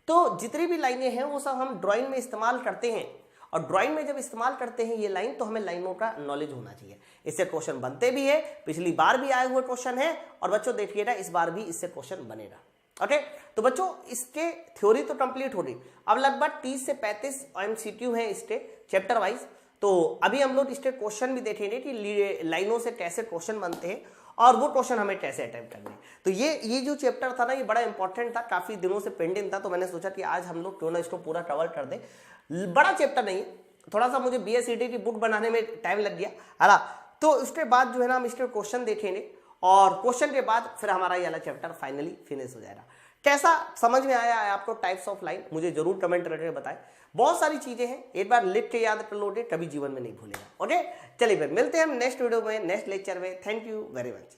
तो जितनी भी लाइनें हैं वो सब हम ड्राइंग में इस्तेमाल करते हैं, और ड्राइंग में जब इस्तेमाल करते हैं ये लाइन, तो हमें लाइनों का नॉलेज होना चाहिए। इससे क्वेश्चन बनते भी है, पिछली बार भी आए हुए क्वेश्चन है, और बच्चों देखिएगा इस बार भी इससे क्वेश्चन बनेगा। ओके, तो बच्चों इसके थ्योरी तो कंप्लीट हो गई। अब लगभग 30 से 35 MCQ है इसके चैप्टर वाइज। तो अभी हम लोग इसके क्वेश्चन भी देखेंगे कि लाइनों से कैसे क्वेश्चन बनते हैं और वो क्वेश्चन हमें कैसे अटेम्प्ट करने हैं। तो ये जो चैप्टर था ना, ये बड़ा इंपॉर्टेंट था, काफी दिनों से पेंडिंग था, तो मैंने सोचा कि आज हम लोग क्यों ना इसको पूरा कवर कर दे। बड़ा चैप्टर नहीं है, थोड़ा सा मुझे BSED की बुक बनाने में टाइम लग गया है ना। तो उसके बाद जो है ना हम इसके क्वेश्चन देखेंगे, और क्वेश्चन के बाद फिर हमारा ये वाला चैप्टर फाइनली फिनिश हो जाएगा। कैसा समझ में आया है आपको टाइप्स ऑफ लाइन, मुझे जरूर कमेंट करके बताएं। बहुत सारी चीजें हैं, एक बार लिख के याद कर लोगे, कभी जीवन में नहीं भूलेगा। ओके, चलिए फिर मिलते हैं हम नेक्स्ट वीडियो में, नेक्स्ट लेक्चर में। Thank you very much.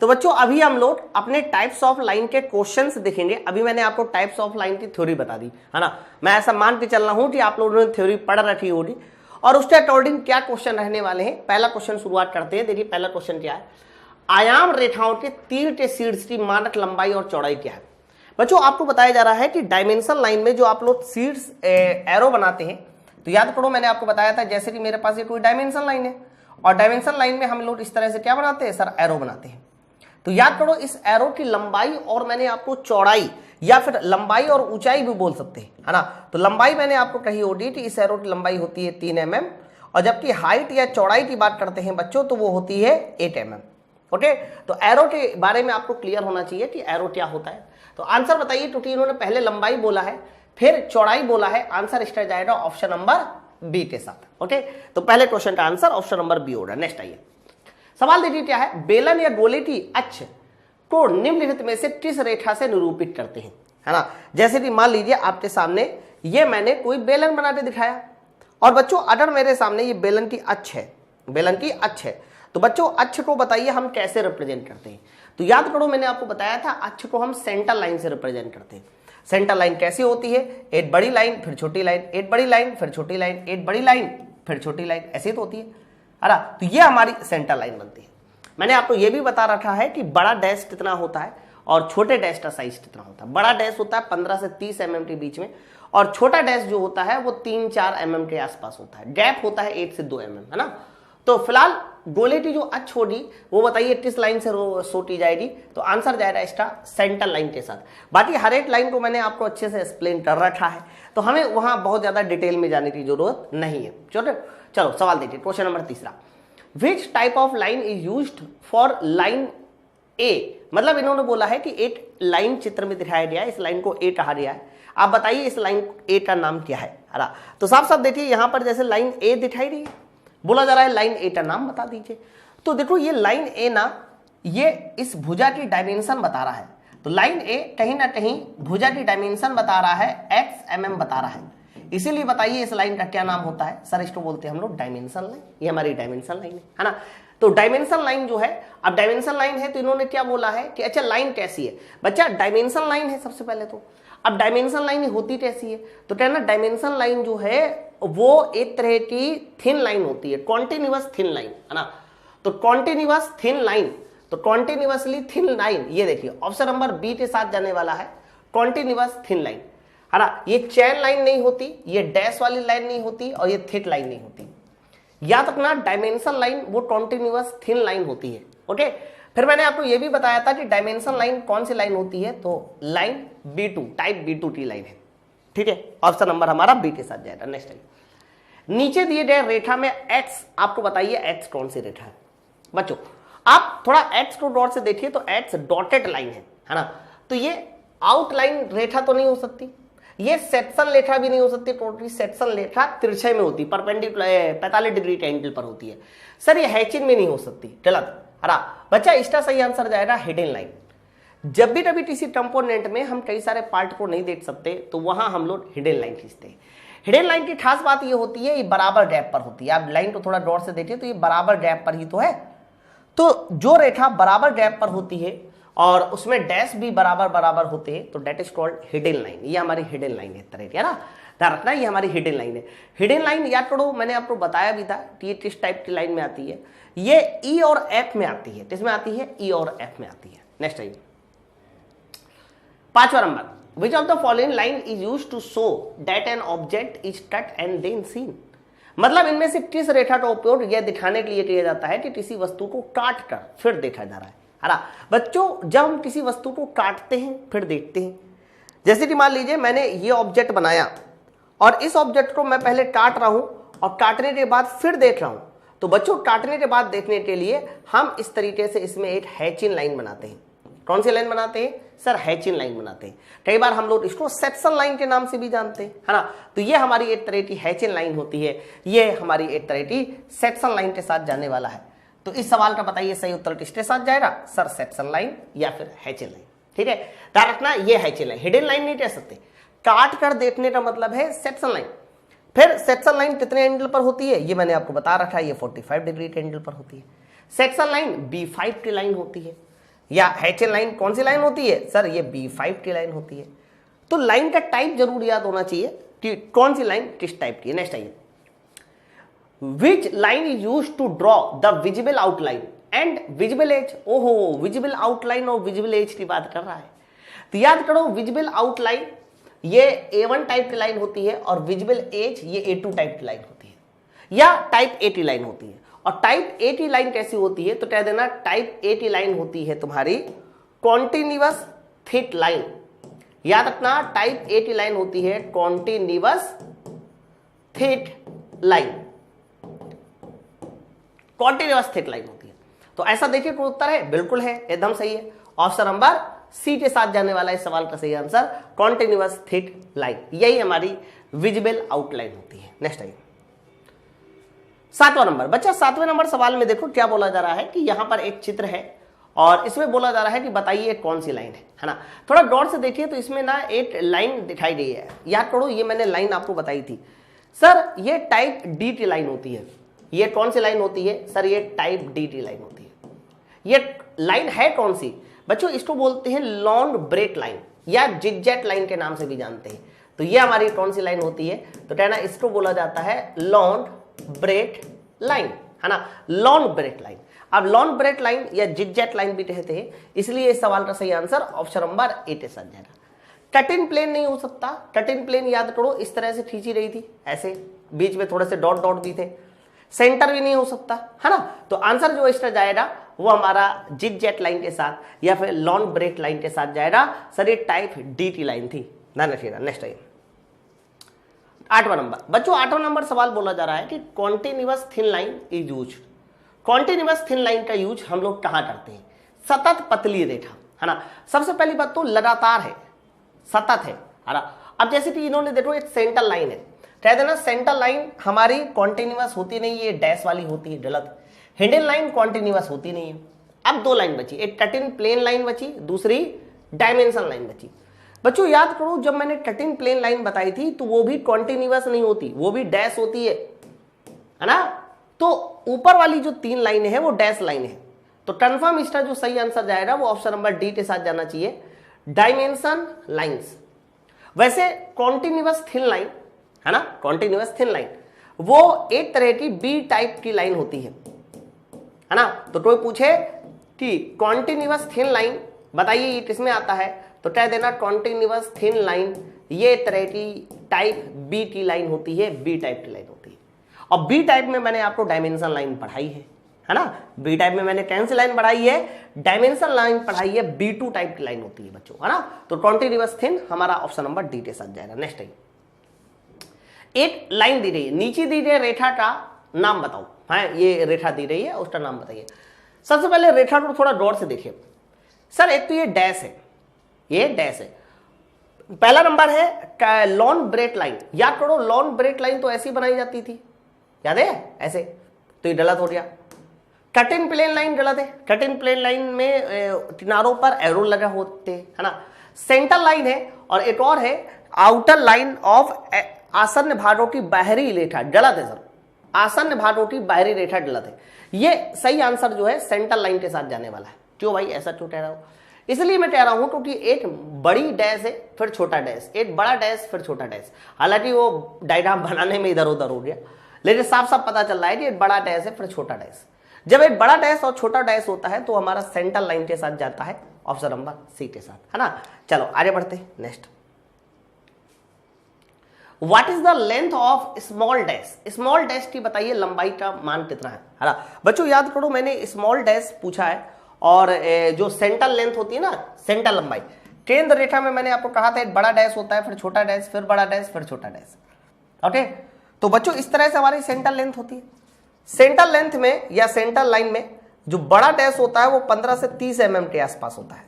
तो बच्चों अभी हम लोग अपने टाइप्स ऑफ लाइन के क्वेश्चंस देखेंगे। अभी मैंने आपको टाइप्स ऑफ लाइन की थ्योरी बता दी है ना। मैं ऐसा मान के चल रहा हूं कि आप लोगों ने थ्योरी पढ़ रखी होगी, और उसके अकॉर्डिंग क्या क्वेश्चन रहने वाले हैं। पहला क्वेश्चन शुरुआत करते हैं। देखिए पहला क्वेश्चन क्या है, आयाम रेखाओं के तीर के शीर्ष की मानक लंबाई और चौड़ाई क्या है। बच्चों आपको बताया जा रहा है कि डायमेंशन लाइन में जो आप लोग शीर्ष एरो बनाते हैं, तो याद करो मैंने आपको बताया था, जैसे कि मेरे पास ये कोई डायमेंशन लाइन है, और डायमेंशन लाइन में हम लोग इस तरह से क्या बनाते हैं सर, एरो बनाते हैं। तो याद करो इस एरो की लंबाई और मैंने आपको चौड़ाई, या फिर लंबाई और ऊंचाई भी बोल सकते हैं है ना। तो लंबाई मैंने आपको कही होगी कि इस एरो की लंबाई होती है 3 mm, और जबकि हाइट या चौड़ाई की बात करते हैं बच्चों तो वो होती है 8 mm। ओके, तो एरो के बारे में आपको क्लियर होना चाहिए कि एरो क्या होता है। तो आंसर बताइए, क्योंकि इन्होंने पहले लंबाई बोला है फिर चौड़ाई बोला है, आंसर इसका जाएगा ऑप्शन नंबर बी के साथ। ओके, तो पहले क्वेश्चन का आंसर ऑप्शन नंबर बी होगा। नेक्स्ट आइए, सवाल देखिए क्या है, बेलन या गोले की अक्ष को निम्नलिखित में से किस रेखा से निरूपित करते हैं, है ना। जैसे कि मान लीजिए आपके सामने ये मैंने कोई बेलन बना के दिखाया, और बच्चों अगर मेरे सामने ये बेलन की अक्ष है, बेलन की अक्ष है, तो बच्चों अक्ष को बताइए हम कैसे रिप्रेजेंट करते हैं। तो याद करो मैंने आपको बताया था अक्ष को हम सेंटर लाइन से रिप्रेजेंट करते हैं। सेंटर लाइन कैसी होती है, एक बड़ी लाइन फिर छोटी लाइन, एक बड़ी लाइन फिर छोटी लाइन, एक बड़ी लाइन फिर छोटी लाइन, ऐसी तो होती है ना। तो ये हमारी सेंटर लाइन बनती है। मैंने आपको ये भी बता रखा है कि बड़ा डैश कितना होता है और छोटे डैश का साइज कितना होता है। बड़ा डैश होता है 15 से 30 mm के बीच में, और छोटा डैश जो होता है वो 3-4 mm के आसपास होता है। गैप होता है 1 से 2 mm, है ना। तो फिलहाल गोले की जो अक्ष होगी वो बताइए किस लाइन से सोटी जाएगी, तो आंसर जाएगा इसका सेंटर लाइन के साथ। बाकी हर एक लाइन को मैंने आपको अच्छे से एक्सप्लेन कर रखा है, तो हमें वहां बहुत ज्यादा डिटेल में जाने की जरूरत नहीं है। चलो सवाल देखिए, question number 3, which type of line is used for line A. मतलब इन्होंने बोला है कि एक लाइन चित्र में दिखाया गया है, इस लाइन को ए कहा गया है, आप बताइए इस लाइन ए का नाम क्या है ना। तो साफ साफ देखिए यहां पर जैसे लाइन ए दिखाई रही है, बोला जा रहा है लाइन ए का नाम बता दीजिए। तो देखो ये लाइन ए ना, ये इस भुजा की डायमेंशन बता रहा है, तो लाइन ए कहीं ना कहीं भुजा की डायमेंशन बता रहा है, x mm बता रहा है, इसीलिए बताइए इस लाइन का क्या नाम होता है सर। इसको बोलते हैं हम लोग डायमेंशन लाइन, ये हमारी डायमेंशन लाइन है ना। तो डायमेंशन लाइन जो है, अब डायमेंशन लाइन है तो इन्होंने क्या बोला है कि अच्छा लाइन कैसी है, बच्चा डायमेंशन लाइन है सबसे पहले तो। अब डायमेंशन लाइन होती कैसी है, तो कहना डायमेंशन लाइन जो है वो एक तरह की थिन लाइन होती है, कॉन्टिन्यूअस थिन लाइन, है ना। तो कॉन्टिन्यूअस थिन लाइन, तो कॉन्टिन्यूअसली थिन लाइन, ये देखिए ऑप्शन नंबर बी के साथ जाने वाला है, कॉन्टिन्यूअस थिन लाइन, है ना। ये चैन लाइन नहीं होती, ये डैश वाली लाइन नहीं होती और ये थिक लाइन नहीं होती। याद रखना डायमेंशन लाइन वो कॉन्टिन्यूअस थिन लाइन होती है। ओके, फिर मैंने आपको ये भी बताया था कि डायमेंशन लाइन कौन सी लाइन होती है, तो line B2 type B2T line है। ठीक है, ऑप्शन नंबर हमारा बी के साथ जाएगा। नेक्स्ट टाइम नीचे दिए गए रेखा में एक्स, आपको बताइए एक्स कौन सी रेखा है। बच्चों आप थोड़ा एक्स को डॉट से देखिए तो एक्स डॉटेड लाइन है ना। तो ये आउटलाइन रेखा तो नहीं हो सकती, ये सेक्शन रेखा भी नहीं हो सकती, टोटली सेक्शन रेखा तिरछे में होती, परपेंडिकुलर 45 डिग्री के एंगल पर होती है। सर ये हैचिंग में नहीं हो सकती, गलत। अरे बच्चा इसका सही आंसर जाएगा हिडन लाइन। जब भी कभी किसी कंपोनेंट में हम कई सारे पार्ट को नहीं देख सकते तो वहां हम लोग हिडन लाइन खींचते हैं। हिडन लाइन की खास बात ये होती है, ये बराबर गैप पर होती है। आप लाइन को थोड़ा डॉट से देखिए तो ये बराबर गैप पर ही तो है। तो जो रेखा बराबर गैप पर होती है और उसमें डैश भी बराबर बराबर होते हैं तो that is called hidden line. ये हमारी हिडन लाइन है, तरह की है ना, ध्यान रखना ये हमारी हिडन लाइन है। हिडन लाइन याद करो, मैंने आपको बताया भी था कि ये किस टाइप की लाइन में आती है। ये ई और एफ में आती है। किसमें आती है? ई और एफ में आती है। नेक्स्ट टाइम 5वां number, which of the following line is used to show that an object is cut and then seen. मतलब इनमें से किस रेखा का उपयोग यह दिखाने के लिए किया जाता है कि किसी वस्तु को काट कर फिर देखा जा रहा है। बच्चों जब हम किसी वस्तु को काटते हैं फिर देखते हैं, जैसे कि मान लीजिए मैंने ये ऑब्जेक्ट बनाया और इस ऑब्जेक्ट को मैं पहले काट रहा हूं और काटने के बाद फिर देख रहा हूं, तो बच्चों काटने के बाद देखने के लिए हम इस तरीके से इसमें एक हैचिंग लाइन बनाते हैं। कौन सी लाइन बनाते हैं सर? हैचिंग लाइन बनाते हैं। कई बार हम लोग इसको सेक्शन लाइन के नाम से भी जानते हैं, है ना। तो ये हमारी एक तरह की हैचिंग लाइन होती है, ये हमारी एक तरह की सेक्शन लाइन के साथ जाने वाला है। तो इस सवाल का बताइए सही उत्तर किसके साथ जाएगा सर? सेक्शन लाइन या फिर हैचिंग लाइन। ठीक है, ध्यान रखना ये हैचिंग लाइन, हिडन लाइन नहीं कह सकते। काट कर देखने का मतलब है सेक्शन लाइन। फिर सेक्शन लाइन कितने एंगल पर होती है ये मैंने आपको बता रखा है, ये 45 डिग्री के एंगल पर होती है। सेक्शन लाइन B5 की लाइन होती है, या हैचिंग लाइन कौन सी लाइन होती है सर? ये B5 की लाइन होती है। तो लाइन का टाइप जरूर याद होना चाहिए कि कौन सी लाइन किस टाइप की है। नेक्स्ट आइए, which line is used to draw the visible outline and visible edge. ओहो, विजिबल आउटलाइन और विजिबल एज की बात कर रहा है। तो याद करो विजिबल आउटलाइन ये A1 टाइप की लाइन होती है और विजिबल एज ये A2 टाइप की लाइन होती है, या टाइप A की लाइन होती है। और टाइप A की लाइन कैसी होती है तो कह देना टाइप A की लाइन होती है तुम्हारी कॉन्टिन्यूअस थिक लाइन। याद रखना टाइप A की लाइन होती है continuous thick line, continuous thick line होती है। तो ऐसा देखिए कोई उत्तर है? बिल्कुल है, एकदम सही है। ऑप्शन नंबर सी के साथ जाने वाला इस सवाल का सही आंसर कॉन्टिन्यूअस थिक लाइन, यही हमारी विजिबल आउटलाइन होती है। नेक्स्ट आइए 7वां नंबर। बच्चा 7वें नंबर सवाल में देखो क्या बोला जा रहा है कि यहां पर एक चित्र है और इसमें बोला जा रहा है कि बताइए कौन सी लाइन है ना। थोड़ा गौर से देखिए तो इसमें ना एक लाइन दिखाई गई है। याद करो ये मैंने लाइन आपको बताई थी सर, ये टाइप डी की लाइन होती है। ये कौन सी लाइन होती है सर? ये टाइप डी की लाइन होती है। ये लाइन है कौन सी बच्चों? इसको बोलते हैं लॉन्ग ब्रेक लाइन या जिगजैग लाइन के नाम से भी जानते हैं। तो ये हमारी कौन सी लाइन होती है तो कहना इसको बोला जाता है लॉन्ग ब्रेक लाइन, है ना, लॉन्ग ब्रेक लाइन। अब लॉन्ग ब्रेक लाइन या जिगजैग लाइन भी कहते हैं, इसलिए इस सवाल का सही आंसर ऑप्शन नंबर ए के साथ जाएगा। कट इन प्लेन नहीं हो सकता। कट इन प्लेन याद करो इस तरह से खींची रही थी, ऐसे बीच में थोड़े से डॉट डॉट भी थे। सेंटर भी नहीं हो सकता, है ना। तो आंसर जो इसका जाएगा वो हमारा जिगजैग लाइन के साथ या फिर लॉन्ग ब्रेक लाइन के साथ जाएगा। सर ये टाइप डी की लाइन थी, ध्यान रखिएगा। नेक्स्ट टाइम 8वां नंबर। बच्चों 8वां नंबर सवाल बोला जा रहा है कि continuous thin line is use. Continuous thin line का यूज हम लोग कहां करते हैं? सतत पतली रेखा, है ना। सबसे पहली बात तो लगातार है, सतत है ना। अब जैसे कि इन्होंने देखो एक सेंटर लाइन है, कह देना सेंटर लाइन हमारी कॉन्टिन्यूअस होती नहीं, ये डैश वाली होती है, गलत। हिडन लाइन कॉन्टिन्यूअस होती नहीं है। अब दो लाइन बची, एक कट इन प्लेन लाइन बची, दूसरी डायमेंशन लाइन बची। बच्चों याद करो जब मैंने कट इन प्लेन लाइन बताई थी तो वो भी कॉन्टिन्यूअस नहीं होती, वो भी डैश होती है ना। तो ऊपर वाली जो 3 लाइनें हैं वो डैश लाइन है। तो कंफर्म इसका जो सही आंसर जाएगा वो ऑप्शन नंबर डी के साथ जाना चाहिए, डायमेंशन लाइंस। वैसे कॉन्टिन्यूअस थिन लाइन, है ना, कॉन्टिन्यूअस थिन लाइन वो एक तरह की बी टाइप की लाइन होती है ना। तो कोई पूछे कि कॉन्टिन्यूअस थिन लाइन बताइए ये किसमें आता है तो कह देना कॉन्टिन्यूअस थिन लाइन ये तरह की टाइप बी की लाइन होती है, बी टाइप की लाइन होती है। और बी टाइप में मैंने आपको डायमेंशन लाइन पढ़ाई है ना, बी टाइप में मैंने कौन सी लाइन पढ़ाई है, डायमेंशन लाइन पढ़ाई है, B2 टाइप की लाइन होती है बच्चों, है ना। तो कॉन्टिन्यूअस थिन हमारा ऑप्शन नंबर डी के साथ जाएगा। नेक्स्ट टाइम एक लाइन दी रही है, नीचे दी गई रेखा का नाम बताओ, हाँ ये रेखा दी रही है उसका नाम बताइए। सबसे पहले रेखा को थोड़ा गौर से देखिए सर, एक तो ये डैश है, ये डैश है, पहला नंबर है लॉन ब्रेक लाइन। याद करो लॉन ब्रेक लाइन तो ऐसी बनाई जाती थी, याद है ऐसे, तो ये गलत हो गया। कट इन प्लेन लाइन गलत है, कट इन प्लेन लाइन में किनारों पर एरो लगा होते है ना। सेंटर लाइन है और एक और है आउटर लाइन ऑफ आसन्न भागों की बाहरी रेखा, गलत है सर, आसन्न भागों की बाहरी रेखा गलत है। ये सही आंसर जो है सेंटर लाइन के साथ जाने वाला है। क्यों भाई ऐसा क्यों कह रहा हूं, इसलिए मैं कह रहा हूं क्योंकि एक बड़ी डैश है फिर छोटा डैश, एक बड़ा डैश फिर छोटा डैश, हालांकि वो डायग्राम बनाने में इधर उधर हो गया, लेकिन साफ साफ पता चल रहा है कि एक बड़ा डैश है फिर छोटा डैश। जब एक बड़ा डैश और छोटा डैश होता है तो हमारा सेंटर लाइन के साथ जाता है, ऑप्शन नंबर सी के साथ, है ना। चलो आगे बढ़ते हैं। Next, what is the length of small dash, small dash की बताइए लंबाई का मान कितना है ना। बच्चों याद करो मैंने स्मॉल डैश पूछा है और जो सेंटर लेंथ होती है ना, सेंटर लंबाई, केंद्र रेखा में मैंने आपको कहा था एक बड़ा डैश होता है फिर छोटा डैश फिर बड़ा डैश फिर छोटा डैश, ओके। तो बच्चों इस तरह से हमारी सेंटर लेंथ होती है। सेंटर लेंथ में या सेंटर लाइन में जो बड़ा डैश होता है वो 15 से 30 mm के आसपास होता है।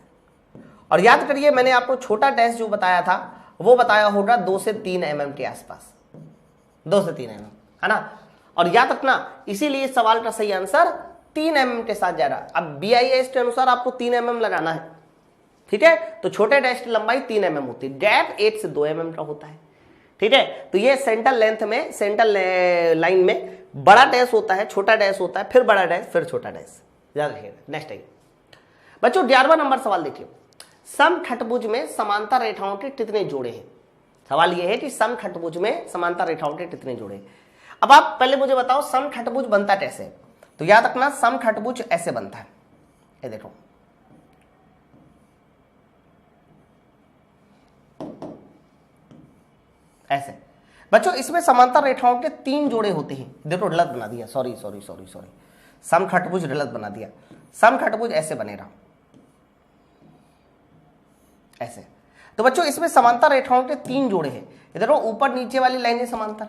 और याद करिए मैंने आपको छोटा डैश जो बताया था वो बताया होगा 2 से 3 mm के आसपास, 2 से 3 mm, है ना। और याद रखना इसीलिए इस सवाल का सही आंसर 3 mm के साथ जा रहा। अब BIS के अनुसार आपको 3 mm लगाना है, ठीक है। तो छोटे डैश की लंबाई 3 mm होती है, गैप 1 से 2 mm का होता है, ठीक है। तो ये सेंटर लेंथ में, सेंटर लाइन में बड़ा डैश होता है, छोटा डैश होता है, फिर बड़ा डैश, फिर छोटा डैश, याद रखिएगा। नेक्स्ट टाइम बच्चों 11वां नंबर सवाल देखिए, समखटभुज में समांतर रेखाओं के कितने जोड़े हैं। सवाल यह है कि समखटभुज में समांतर रेखाओं के कितने जोड़े हैं। अब आप पहले मुझे बताओ समखटभुज बनता कैसे है। तो याद रखना समखटभुज ऐसे बनता है, ये देखो, ऐसे। बच्चों इसमें समांतर रेखाओं के 3 जोड़े होते हैं। देखो गलत बना दिया, सॉरी, समखटभुज गलत बना दिया। समखटभुज ऐसे बनेगा, ऐसे। तो बच्चों इसमें समांतर रेखाओं के 3 जोड़े हैं। इधर ऊपर नीचे वाली लाइनें समांतर,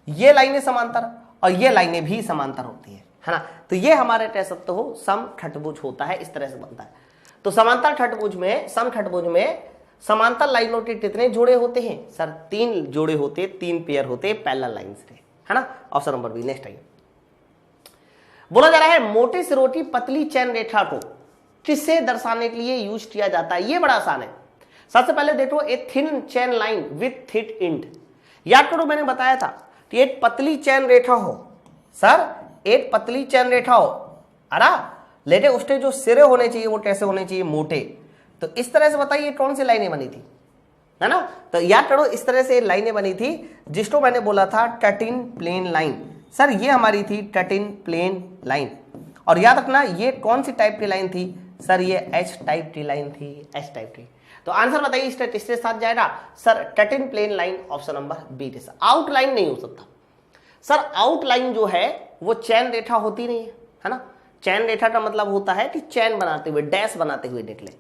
ये लाइनें समांतर और ये लाइनें भी समांतर होती है ना। तो ये हमारे कह सकते हो समखटभुज होता है, इस तरह से बनता है। तो समांतर खटभुज में, समखटभुज में समांतर लाइनों के कितने जोड़े होते हैं सर? 3 जोड़े होते, 3 पेयर होते पैरेलल लाइन से, है ना। Option number B. नेक्स्ट आइए, बोला जा रहा है मोटी सिरोटी पतली चैन रेखा को किससे दर्शाने के लिए यूज किया जाता है। ये बड़ा आसान है। सबसे पहले देखो a thin chain line with thick and. याद करो मैंने बताया था कि एक पतली चैन रेखा हो सर, एक पतली चैन रेखा हो, अरा लेकिन उसके जो सिरे होने चाहिए वो कैसे होने चाहिए? मोटे। तो इस तरह से बताइए कौन सी लाइनें बनी थी, है ना। तो याद करो इस तरह से लाइनें बनी थी जिसको मैंने बोला था cut in plane line. Sir ये हमारी थी कट इन प्लेन लाइन। और याद रखना ये कौन सी टाइप की लाइन थी सर? ये एच टाइप की लाइन थी, एच टाइप की। तो आंसर बताइए इसका किसके साथ जाएगा sir? Cut in plane line, option number B के साथ। आउटलाइन नहीं हो सकता सर। आउटलाइन जो है वो चैन रेखा होती नहीं है ना। चैन रेखा का मतलब होता है कि चैन बनाते हुए, डैश बनाते हुए देख ले।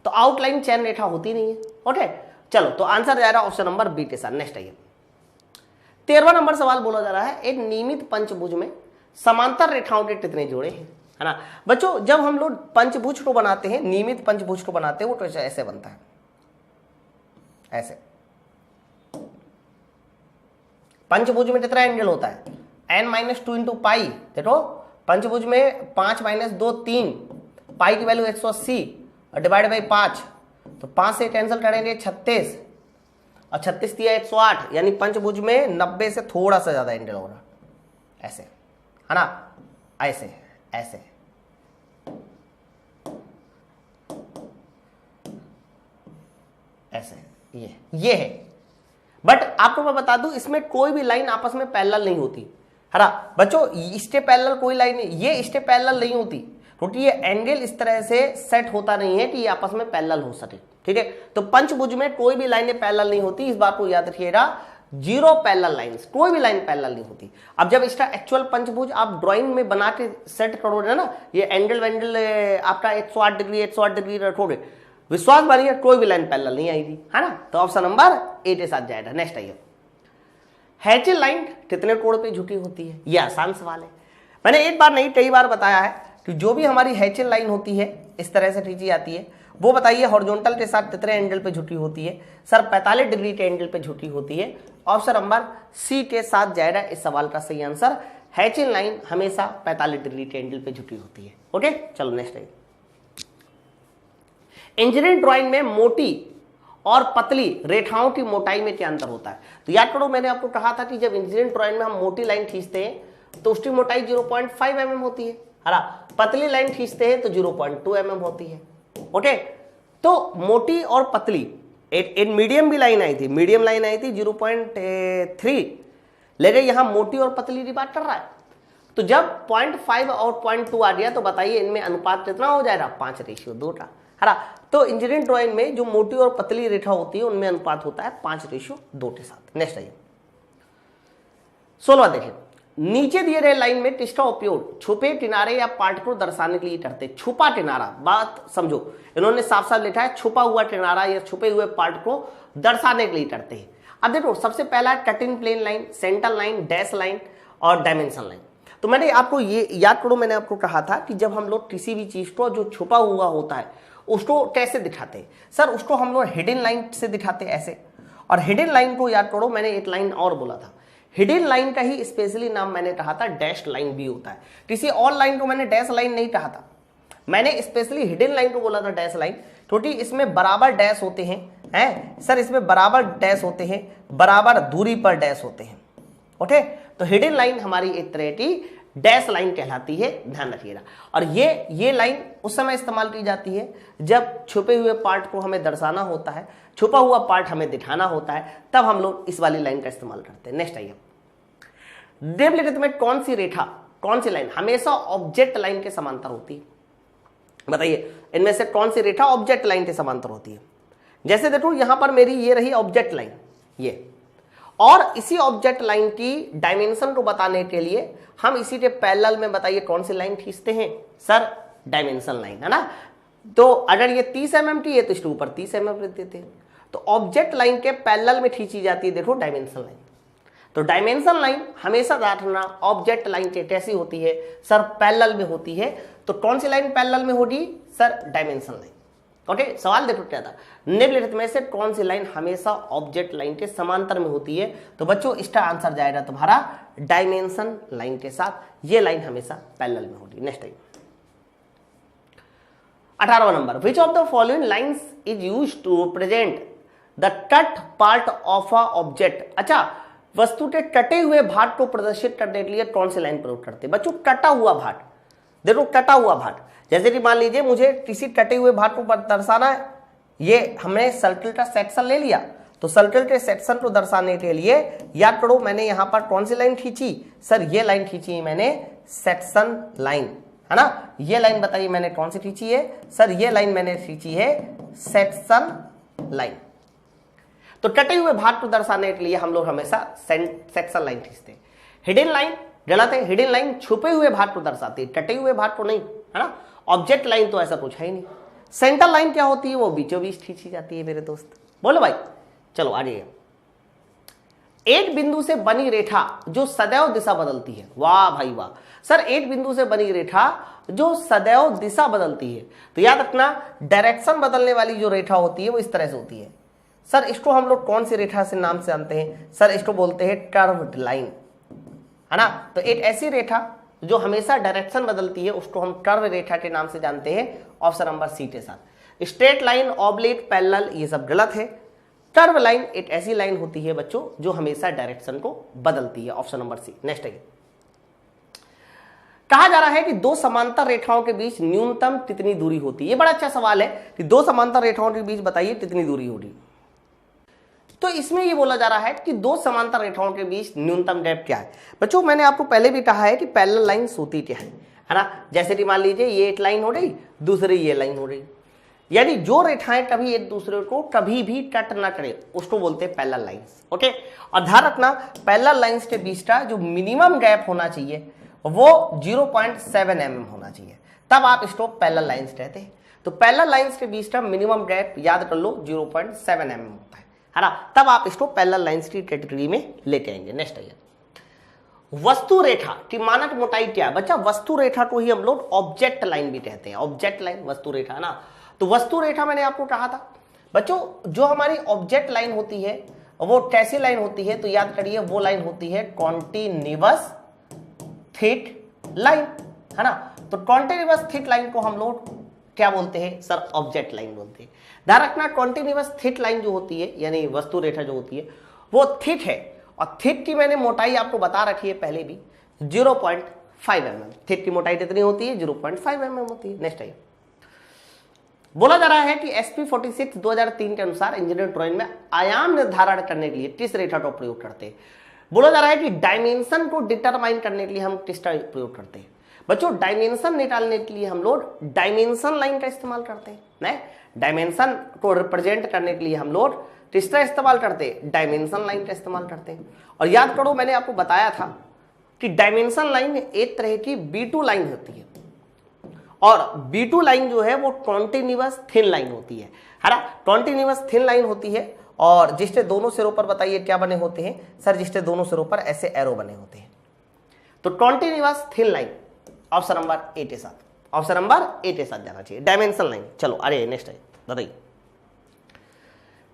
तो आउटलाइन चैन रेखा होती नहीं है, ओके। चलो तो आंसर जाएगा ऑप्शन नंबर बी के साथ। नेक्स्ट आइए, 13वां नंबर सवाल बोला जा रहा है एक नियमित पंचभुज में समांतर रेखाओं के कितने जोड़े हैं, है ना। बच्चों जब हम लोग पंचभुज को बनाते हैं, नियमित पंचभुज को बनाते हैं, वो तो ऐसे बनता है, ऐसे। पंचभुज में कितना एंगल होता है? n-2 into pi. देखो पंचभुज में 5 - 2 3, पाई की वैल्यू 180 और डिवाइड बाई 5, तो 5 से कैंसिल करेंगे 36 और 36 दिया 108, यानी पंचभुज में 90 से थोड़ा सा ज्यादा एंगल होगा, ऐसे, है ना। ऐसे ऐसे ऐसे, ये है। बट आपको मैं बता दूं इसमें कोई भी लाइन आपस में पैरेलल नहीं होती, है ना। बच्चों इसके पैरेलल कोई लाइन नहीं, ये इसके पैरेलल नहीं होती क्योंकि ये एंगल इस तरह से सेट होता नहीं है कि ये आपस में पैरेलल हो सके, ठीक है। तो पंचभुज में कोई भी लाइनें पैरेलल नहीं होती, इस बात को याद रखिएगा, जीरो पैरेलल लाइंस, कोई भी लाइन पैरेलल नहीं होती। अब जब इसका एक्चुअल पंचभुज आप ड्राइंग में बना के सेट करोगे ना, ये एंगल वेंगल आपका 108 डिग्री रखोगे, विश्वास मानिए कोई भी लाइन पैरेलल नहीं आएगी, है ना। तो ऑप्शन नंबर 8 के साथ जाएगा। नेक्स्ट आइए, हैचेल लाइन कितने कोण पे झुकी होती है, ये आसान सवाल है। मैंने एक बार नहीं कई बार बताया है कि जो भी हमारी हैचेल लाइन होती है इस तरह से खींची जाती है, वो बताइए हॉरिजॉन्टल के साथ कितने एंगल पे झुकी होती है। सर 45 डिग्री के एंगल पे झुकी होती है। ऑप्शन नंबर सी के साथ जाएगा इस सवाल का सही आंसर। हैचेल लाइन हमेशा 45 डिग्री के एंगल पे झुकी होती है। ओके, चलो नेक्स्ट है। इंजीनियरिंग ड्राइंग में मोटी और पतली रेखाओं की मोटाई में क्या अंतर होता है? तो याद करो, मैंने आपको कहा था कि जब इंजीनियरिंग ड्राइंग में हम मोटी लाइन खींचते हैं तो उसकी मोटाई 0.5 mm होती है, पतली लाइन खींचते हैं तो 0.2 mm होती है। ओके, तो मोटी और पतली, एक मीडियम भी लाइन आई थी, मीडियम लाइन आई थी 0.3, लेकिन यहां मोटी और पतली की बात कर रहा है। तो जब 0.5 और 0.2 आ गया तो बताइए इनमें अनुपात कितना हो जाएगा? 5:2 का, है ना। तो इंजीनियरिंग ड्राइंग में जो मोटी और पतली रेखा होती है उनमें अनुपात होता है 5:2 के साथ। नेक्स्ट आइए, 16वां देखिए, नीचे दिए गए लाइन में किसका उपयोग छुपे किनारे या पार्ट को दर्शाने के लिए करते हैं? छुपा किनारा, बात समझो, इन्होंने साफ साफ लिखा है छुपा हुआ किनारा या छुपे हुए पार्ट को दर्शाने के लिए करते हैं। अब देखो, सबसे पहला cutting plane line, centre line, dash line और डायमेंशन लाइन। तो मैंने आपको ये याद करो, मैंने आपको कहा था कि जब हम लोग किसी भी चीज को जो छुपा हुआ होता है उसको कैसे दिखाते हैं? सर उसको हम लोग हिडन लाइन से दिखाते हैं ऐसे। और हिडन लाइन को याद करो, मैंने एक लाइन और बोला था, हिडन लाइन का ही स्पेशली नाम मैंने कहा था डैश लाइन भी होता है। किसी और लाइन को मैंने डैश लाइन नहीं कहा था, मैंने स्पेशली हिडन लाइन को बोला था डैश लाइन, क्योंकि इसमें बराबर डैश होते हैं सर, इसमें बराबर डैश होते हैं, बराबर दूरी पर डैश होते हैं। ओके, तो हिडन लाइन हमारी एक तरह की डैश लाइन कहलाती है, ध्यान रखिएगा। और ये लाइन उस समय इस्तेमाल की जाती है जब छुपे हुए पार्ट को हमें दर्शाना होता है, छुपा हुआ पार्ट हमें दिखाना होता है, तब हम लोग इस वाली लाइन का इस्तेमाल करते हैं। नेक्स्ट आइए, निम्नलिखित में कौन सी रेखा, कौन सी लाइन हमेशा ऑब्जेक्ट लाइन के समांतर होती है? बताइए इनमें से कौन सी रेखा ऑब्जेक्ट लाइन के समांतर होती है? जैसे देखो यहां पर मेरी ये रही ऑब्जेक्ट लाइन, ये, और इसी ऑब्जेक्ट लाइन की डायमेंशन को बताने के लिए हम इसी के पैरेलल में बताइए कौन सी लाइन खींचते हैं? सर डायमेंशन लाइन, है ना। तो अगर ये 30 mm की है तो इसके ऊपर 30 mm लिख देते हैं। तो ऑब्जेक्ट लाइन के पैरेलल में खींची जाती है, देखो डायमेंशन लाइन। तो डायमेंशन लाइन हमेशा याद रखना ऑब्जेक्ट लाइन के कैसी होती है? सर पैरेलल में होती है। तो कौन सी लाइन पैरेलल में होगी? Sir dimension line. ओके, सवाल देखो क्या था, निम्नलिखित में से कौन सी लाइन हमेशा ऑब्जेक्ट लाइन के समांतर में होती है? तो बच्चों इसका आंसर जाएगा तुम्हारा डायमेंशन लाइन के साथ, ये लाइन हमेशा पैरेलल में होगी। नेक्स्ट टाइम 18वां number, which of the following lines is used to represent the cut part of a object? अच्छा, वस्तु के कटे हुए भाग को प्रदर्शित करने के लिए कौन सी लाइन प्रयोग करते हैं? बच्चों कटा हुआ भाग, देखो कटा हुआ भाग, जैसे कि मान लीजिए मुझे किसी कटे हुए भाग को दर्शाना है, ये हमने सर्कल का सेक्शन ले लिया, तो सर्कल के सेक्शन को दर्शाने के लिए याद करो मैंने यहां पर कौन सी लाइन खींची? सर ये लाइन खींची है मैंने, सेक्शन लाइन, है ना। ये लाइन बताइए मैंने कौन सी खींची है? सर ये लाइन मैंने खींची है सेक्शन लाइन। तो कटे हुए भाग को दर्शाने के लिए हम लोग हमेशा सेक्शन लाइन खींचते हैं। हिडन लाइन गलत है, हिडन लाइन छुपे हुए भाग को दर्शाती है, कटे हुए भाग को नहीं, है ना। ऑब्जेक्ट लाइन तो ऐसा कुछ है ही नहीं। सेंटर लाइन क्या होती है? वो बीचों बीच खींची जाती है मेरे दोस्त। बोलो भाई, चलो आगे। एक बिंदु से बनी रेखा जो सदैव दिशा बदलती है, वाह भाई वाह। सर एक बिंदु से बनी रेखा जो सदैव दिशा बदलती है, तो याद रखना डायरेक्शन बदलने वाली जो रेखा होती है वो इस तरह से होती है। सर इसको हम लोग कौन सी रेखा से नाम से जानते हैं? सर इसको बोलते हैं कर्व्ड लाइन, है ना। तो एक ऐसी रेखा जो हमेशा डायरेक्शन बदलती है उसको हम कर्व रेखा के नाम से जानते हैं, ऑप्शन नंबर सी के साथ। स्ट्रेट लाइन, ऑब्लिक, पैरेलल, ये सब गलत है। कर्व लाइन एक ऐसी लाइन होती है बच्चों जो हमेशा डायरेक्शन को बदलती है, ऑप्शन नंबर सी। नेक्स्ट है, कहा जा रहा है कि दो समांतर रेखाओं के बीच न्यूनतम कितनी दूरी होती है? ये बड़ा अच्छा सवाल है कि दो समांतर रेखाओं के बीच बताइए कितनी दूरी होगी। तो इसमें ये बोला जा रहा है कि दो समांतर रेखाओं के बीच न्यूनतम गैप क्या है? बच्चों मैंने आपको पहले भी कहा है कि पैरेलल लाइंस होती क्या है ना। जैसे कि मान लीजिए ये एक लाइन हो रही, दूसरी ये लाइन हो रही, यानी जो रेखाएं कभी एक दूसरे को कभी भी कट ना करे उसको बोलते हैं पैरेलल लाइंस। ओके, और ध्यान रखना पैरेलल लाइंस के बीच का जो मिनिमम गैप होना चाहिए वो 0.7 mm होना चाहिए, तब आप इसको पैरेलल लाइंस कहते हैं। तो पैरेलल लाइंस के बीच का मिनिमम गैप याद कर लो 0.7 mm होता है ना, तब आप इसको पैरेलल लाइंस की कैटेगरी में लेके आएंगे। नेक्स्ट आइए, वस्तु रेखा की मानक मोटाई क्या है बच्चा? वस्तु रेखा को ही हम लोग ऑब्जेक्ट लाइन भी कहते हैं। ऑब्जेक्ट लाइन वस्तु रेखा ना, तो वस्तु रेखा मैंने आपको कहा था बच्चों, जो हमारी ऑब्जेक्ट लाइन होती है वो कैसी लाइन होती है? तो याद करिए वो लाइन होती है कॉन्टिन्यूअस थिक लाइन, है ना। तो कॉन्टिन्यूअस थिक लाइन को हम लोग क्या बोलते हैं सर? ऑब्जेक्ट लाइन बोलते हैं। ध्यान रखना कॉन्टिन्यूअस थिक लाइन जो होती है यानी वस्तु रेखा जो होती है वो थिक है, और थिक की मैंने मोटाई आपको बता रखी है पहले भी 0.5 mm। थिक की मोटाई कितनी होती है? 0.5 mm होती है। नेक्स्ट आइए, बोला जा रहा है कि SP 46 2003 के अनुसार इंजीनियरिंग ड्राइंग में आयाम निर्धारण करने के लिए किस रेखा का प्रयोग करते हैं? बोला जा रहा है कि डायमेंशन को डिटरमाइन करने के लिए हम किसका प्रयोग करते हैं? बच्चों डायमेंशन निकालने के लिए हम लोग डायमेंशन लाइन का इस्तेमाल करते हैं। नहीं, डायमेंशन को रिप्रेजेंट करने के लिए हम लोग किसका इस्तेमाल करते हैं? डायमेंशन लाइन का इस्तेमाल करते हैं। और याद करो मैंने आपको बताया था कि डायमेंशन लाइन एक तरह की B2 लाइन होती है, और B2 लाइन जो है वो कॉन्टिन्यूअस थिन लाइन होती है ना। कॉन्टिन्यूअस थिन लाइन होती है, और जिसके दोनों सिरों पर बताइए क्या बने होते हैं सर? जिसके दोनों सिरों पर ऐसे एरो बने होते हैं। तो continuous thin line option number 8 के साथ, ऑप्शन नंबर 8 के साथ जाना चाहिए डायमेंशन लाइन। चलो अरे नेक्स्ट है, बताइए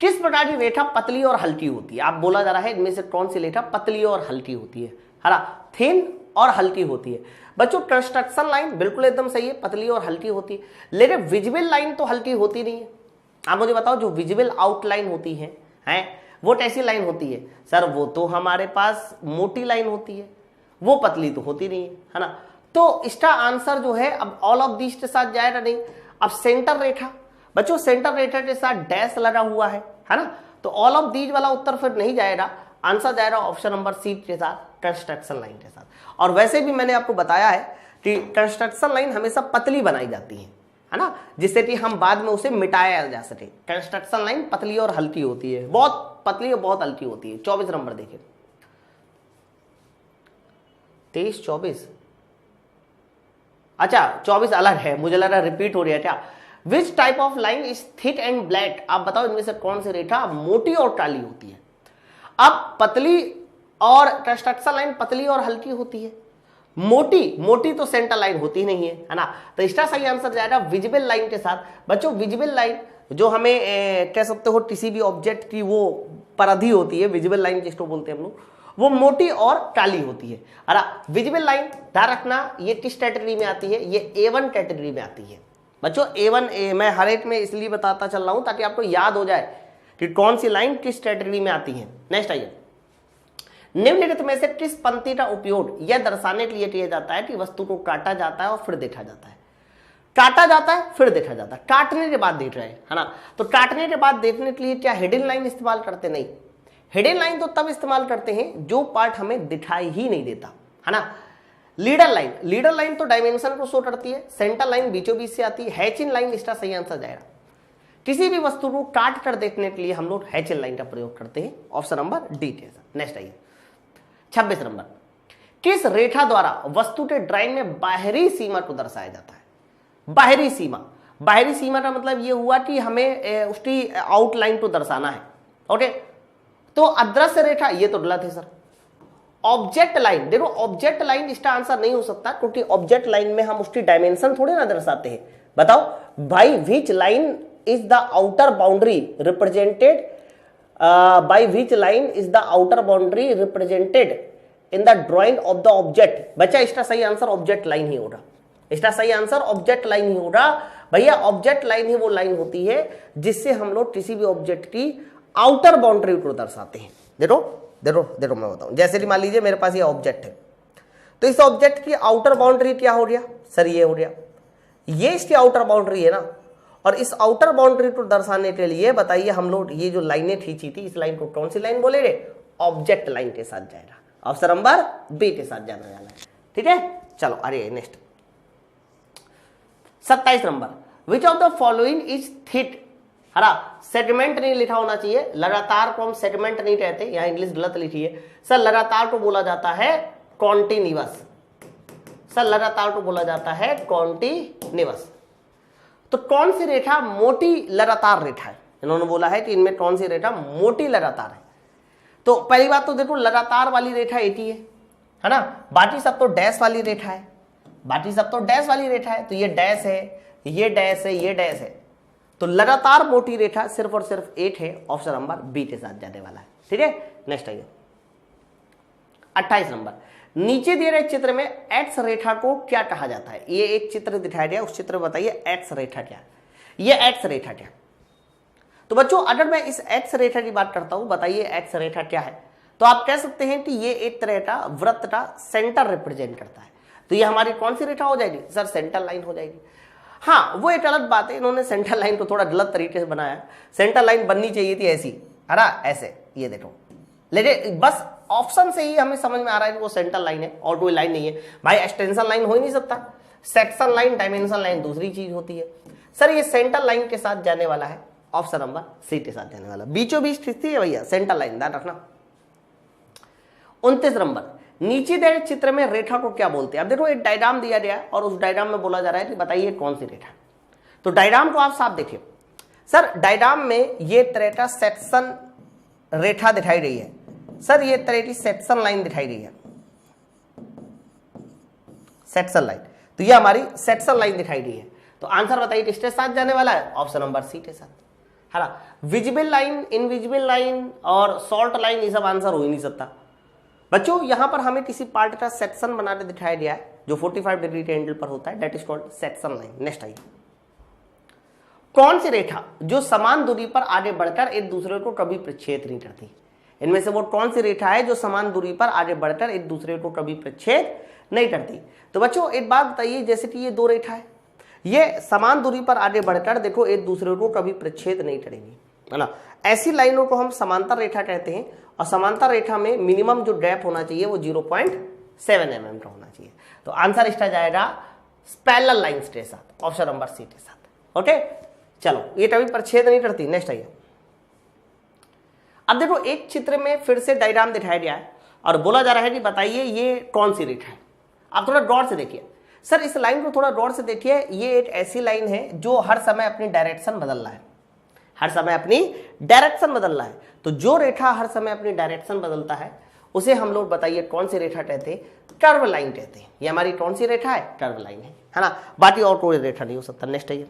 किस प्रकार की रेखा पतली और हल्की होती है? आप बोला जा रहा है इनमें से कौन सी रेखा पतली और हल्की होती है ना? थिन और हल्की होती है। बच्चों कंस्ट्रक्शन लाइन बिल्कुल एकदम सही है, पतली और हल्की होती है, लेकिन विजिबल लाइन तो हल्की होती नहीं है। आप मुझे बताओ जो विजिबल आउटलाइन होती है वो कैसी लाइन होती है? सर वो तो हमारे पास मोटी लाइन होती है, वो पतली तो होती नहीं है ना। तो इसका आंसर जो है अब ऑल ऑफ दिस के साथ जाएगा नहीं। अब सेंटर रेखा, बच्चों सेंटर रेखा के साथ डैश लगा हुआ है ना, तो ऑल ऑफ दीज वाला उत्तर फिर नहीं जाएगा, आंसर जाएगा ऑप्शन नंबर C के साथ कंस्ट्रक्शन लाइन के साथ। और वैसे भी मैंने आपको बताया है कि कंस्ट्रक्शन लाइन हमेशा पतली बनाई जाती है ना, जिससे कि हम बाद में उसे मिटाया जा सके। कंस्ट्रक्शन लाइन पतली और हल्की होती है, बहुत पतली और बहुत हल्की होती है। 24 नंबर देखिए, 23 24, अच्छा 24 अलग है, मुझे लगा रिपीट हो रहा है क्या? विच type of line is thick and black? आप बताओ इनमें से कौन सी रेखा मोटी और काली होती है? अब पतली और कंस्ट्रक्शन लाइन पतली और हल्की होती है, मोटी तो सेंटर लाइन होती नहीं है ना। तो इसका सही आंसर जाएगा विजिबल लाइन के साथ। बच्चों विजिबल लाइन जो हमें कह सकते हो किसी भी ऑब्जेक्ट की वो परिधि होती है, विजिबल लाइन जिसको बोलते हैं हम लोग, वो मोटी और काली होती है। अरे विजिबल लाइन ध्यान रखना ये किस कैटेगरी में आती है? ये A1 कैटेगरी में आती है। बच्चों A1 मैं हर एक में इसलिए बताता चल रहा हूं ताकि आपको याद हो जाए कि कौन सी लाइन किस कैटेगरी में आती है। नेक्स्ट आइए, निम्नलिखित में से किस पंक्ति का उपयोग यह दर्शाने के लिए किया जाता है कि वस्तु को काटा जाता है और फिर देखा जाता है? काटा जाता है फिर देखा जाता है, काटने के बाद देख रहे हैं है ना। तो काटने के बाद देखने के लिए क्या हिडन लाइन इस्तेमाल करते? नहीं, हिडन लाइन तो तब इस्तेमाल करते हैं जो पार्ट हमें दिखाई ही नहीं देता है ना। लीडर लाइन तो डायमेंशन को शो करती है, सेंटर लाइन बीचों बीच से आती है, हैचिंग लाइन इसका सही आंसर जाएगा। किसी भी वस्तु को काट कर देखने के लिए हम लोग हैचिंग लाइन का प्रयोग करते हैं, ऑप्शन नंबर D के साथ। नेक्स्ट आइए 26 नंबर, किस रेखा द्वारा वस्तु के ड्राइंग में बाहरी सीमा को दर्शाया जाता है? बाहरी सीमा का मतलब ये हुआ कि हमें उसकी आउटलाइन को दर्शाना है। ओके, तो अदृश्य रेखा ये तो गलत है सर। ऑब्जेक्ट लाइन, देखो ऑब्जेक्ट लाइन इसका आंसर नहीं हो सकता क्योंकि ऑब्जेक्ट लाइन में हम उसकी डायमेंशन थोड़े ना दर्शाते हैं। बताओ by which line is the outer boundary represented, by which line is the outer boundary represented in the drying of the object? बच्चा इसका सही आंसर ऑब्जेक्ट लाइन ही होगा, इसका सही आंसर ऑब्जेक्ट लाइन ही होगा। भैया ऑब्जेक्ट लाइन ही वो लाइन होती है जिससे हम लोग किसी भी ऑब्जेक्ट की आउटर बाउंड्री को दर्शाते हैं। देखो मैं बताऊं, जैसे कि मान लीजिए मेरे पास ये ऑब्जेक्ट है, तो इस ऑब्जेक्ट की आउटर बाउंड्री क्या हो गया सर? ये हो गया, ये इसकी आउटर बाउंड्री है ना। और इस आउटर बाउंड्री को दर्शाने के लिए बताइए हम लोग ये जो लाइनें खींची थी, इस लाइन को कौन सी लाइन बोले रे? ऑब्जेक्ट लाइन के साथ जाएगा, ऑप्शन नंबर B के साथ जाना है। ठीक है, चलो अरे next 27 number, which of the following is thick, है ना, सेगमेंट नहीं लिखा होना चाहिए, लगातार को हम सेगमेंट नहीं कहते, यहाँ इंग्लिश गलत लिखी है सर, लगातार को बोला जाता है कॉन्टिन्यूअस, सर लगातार को बोला जाता है कॉन्टिन्यूअस। तो कौन सी रेखा मोटी लगातार रेखा है, इन्होंने बोला है कि इनमें कौन सी रेखा मोटी लगातार है। तो पहली बात तो देखो लगातार वाली रेखा 80 है ना, बाकी सब तो डैश वाली रेखा है, बाकी सब तो डैश वाली रेखा है, तो ये डैश है, ये डैश है, ये डैश है, तो लगातार मोटी रेखा सिर्फ और सिर्फ 8 है, ऑप्शन नंबर बी के साथ जाने वाला है। ठीक है, नेक्स्ट आइए 28 नंबर, नीचे दिए गए चित्र में एक्स रेखा को क्या कहा जाता है। ये एक चित्र दिखाया गया, उस चित्र में बताइए एक्स रेखा क्या, ये एक्स रेखा क्या। तो बच्चों अगर मैं इस एक्स रेखा की बात करता हूं, बताइए एक्स रेखा क्या है, तो आप कह सकते हैं कि ये एक तरह का वृत्त का सेंटर रिप्रेजेंट करता है। तो ये हमारी कौन सी रेखा हो जाएगी सर, सेंटर लाइन हो जाएगी। हाँ, वो एक अलग बात है, इन्होंने सेंटर लाइन को थोड़ा गलत तरीके से बनाया, सेंटर लाइन बननी चाहिए थी ऐसी, है ना, ऐसे, ये देखो, लेकिन बस ऑप्शन से ही हमें समझ में आ रहा है कि वो सेंटर लाइन है और कोई लाइन नहीं है। भाई एक्सटेंशन लाइन हो ही नहीं सकता, सेक्शन लाइन, डायमेंशन लाइन दूसरी चीज होती है। सर ये सेंटर लाइन के साथ जाने वाला है, ऑप्शन नंबर सी के साथ जाने वाला, बीचों बीच स्थिति है भैया, सेंटर लाइन, ध्यान रखना। 29 नंबर, नीचे दिए चित्र में रेखा को क्या बोलते हैं। अब देखो एक डायग्राम दिया गया है और उस डायग्राम में बोला जा रहा है कि बताइए कौन सी रेखा। तो डायग्राम को आप साफ देखिए सर, डायग्राम में ये तरह का सेक्शन रेखा दिखाई रही है सर, ये तरह की सेक्शन लाइन दिखाई रही है, सेक्शन लाइन, तो ये हमारी सेक्शन लाइन दिखाई रही है। तो आंसर बताइए किसके साथ जाने वाला है, ऑप्शन नंबर सी के साथ, है ना। विजिबल लाइन, इनविजिबल लाइन और शॉर्ट लाइन, ये सब आंसर हो ही नहीं सकता। बच्चों यहां पर हमें किसी पार्ट का सेक्शन बनाने दिखाया गया है जो 45 डिग्री के एंगल पर होता है, that is called section line. Next आइए, कौन सी रेखा जो समान दूरी पर आगे बढ़कर एक दूसरे को कभी प्रच्छेद नहीं करती। इनमें से वो कौन सी रेखा है जो समान दूरी पर आगे बढ़कर एक दूसरे को कभी प्रच्छेद नहीं करती। तो बच्चों एक बात बताइए, जैसे कि ये दो रेखा है, ये समान दूरी पर आगे बढ़कर देखो एक दूसरे को कभी प्रच्छेद नहीं करेंगी, है ना। ऐसी लाइनों को हम समांतर रेखा कहते हैं और समांतर रेखा में मिनिमम जो गैप होना चाहिए वो 0.7 mm का होना चाहिए। तो आंसर इसका जाएगा पैरेलल लाइंस के साथ, ऑप्शन नंबर सी के साथ। ओके, चलो ये कभी प्रच्छेद नहीं करती। नेक्स्ट आइए, अब देखो एक चित्र में फिर से डायग्राम दिखाया गया है और बोला जा रहा है कि बताइए ये कौन सी रेखा है। आप थोड़ा गौर से देखिए सर, इस लाइन को थोड़ा गौर से देखिए, ये एक ऐसी लाइन है जो हर समय अपनी डायरेक्शन बदल रहा है, हर समय अपनी डायरेक्शन बदल रहा है। तो जो रेखा हर समय अपनी डायरेक्शन बदलता है उसे हम लोग बताइए कौन सी रेखा कहते हैं, कर्व लाइन कहते हैं। ये हमारी कौन सी रेखा है, कर्व लाइन है ना, बाकी और कोई रेखा नहीं हो सकता। नेक्स्ट आइए,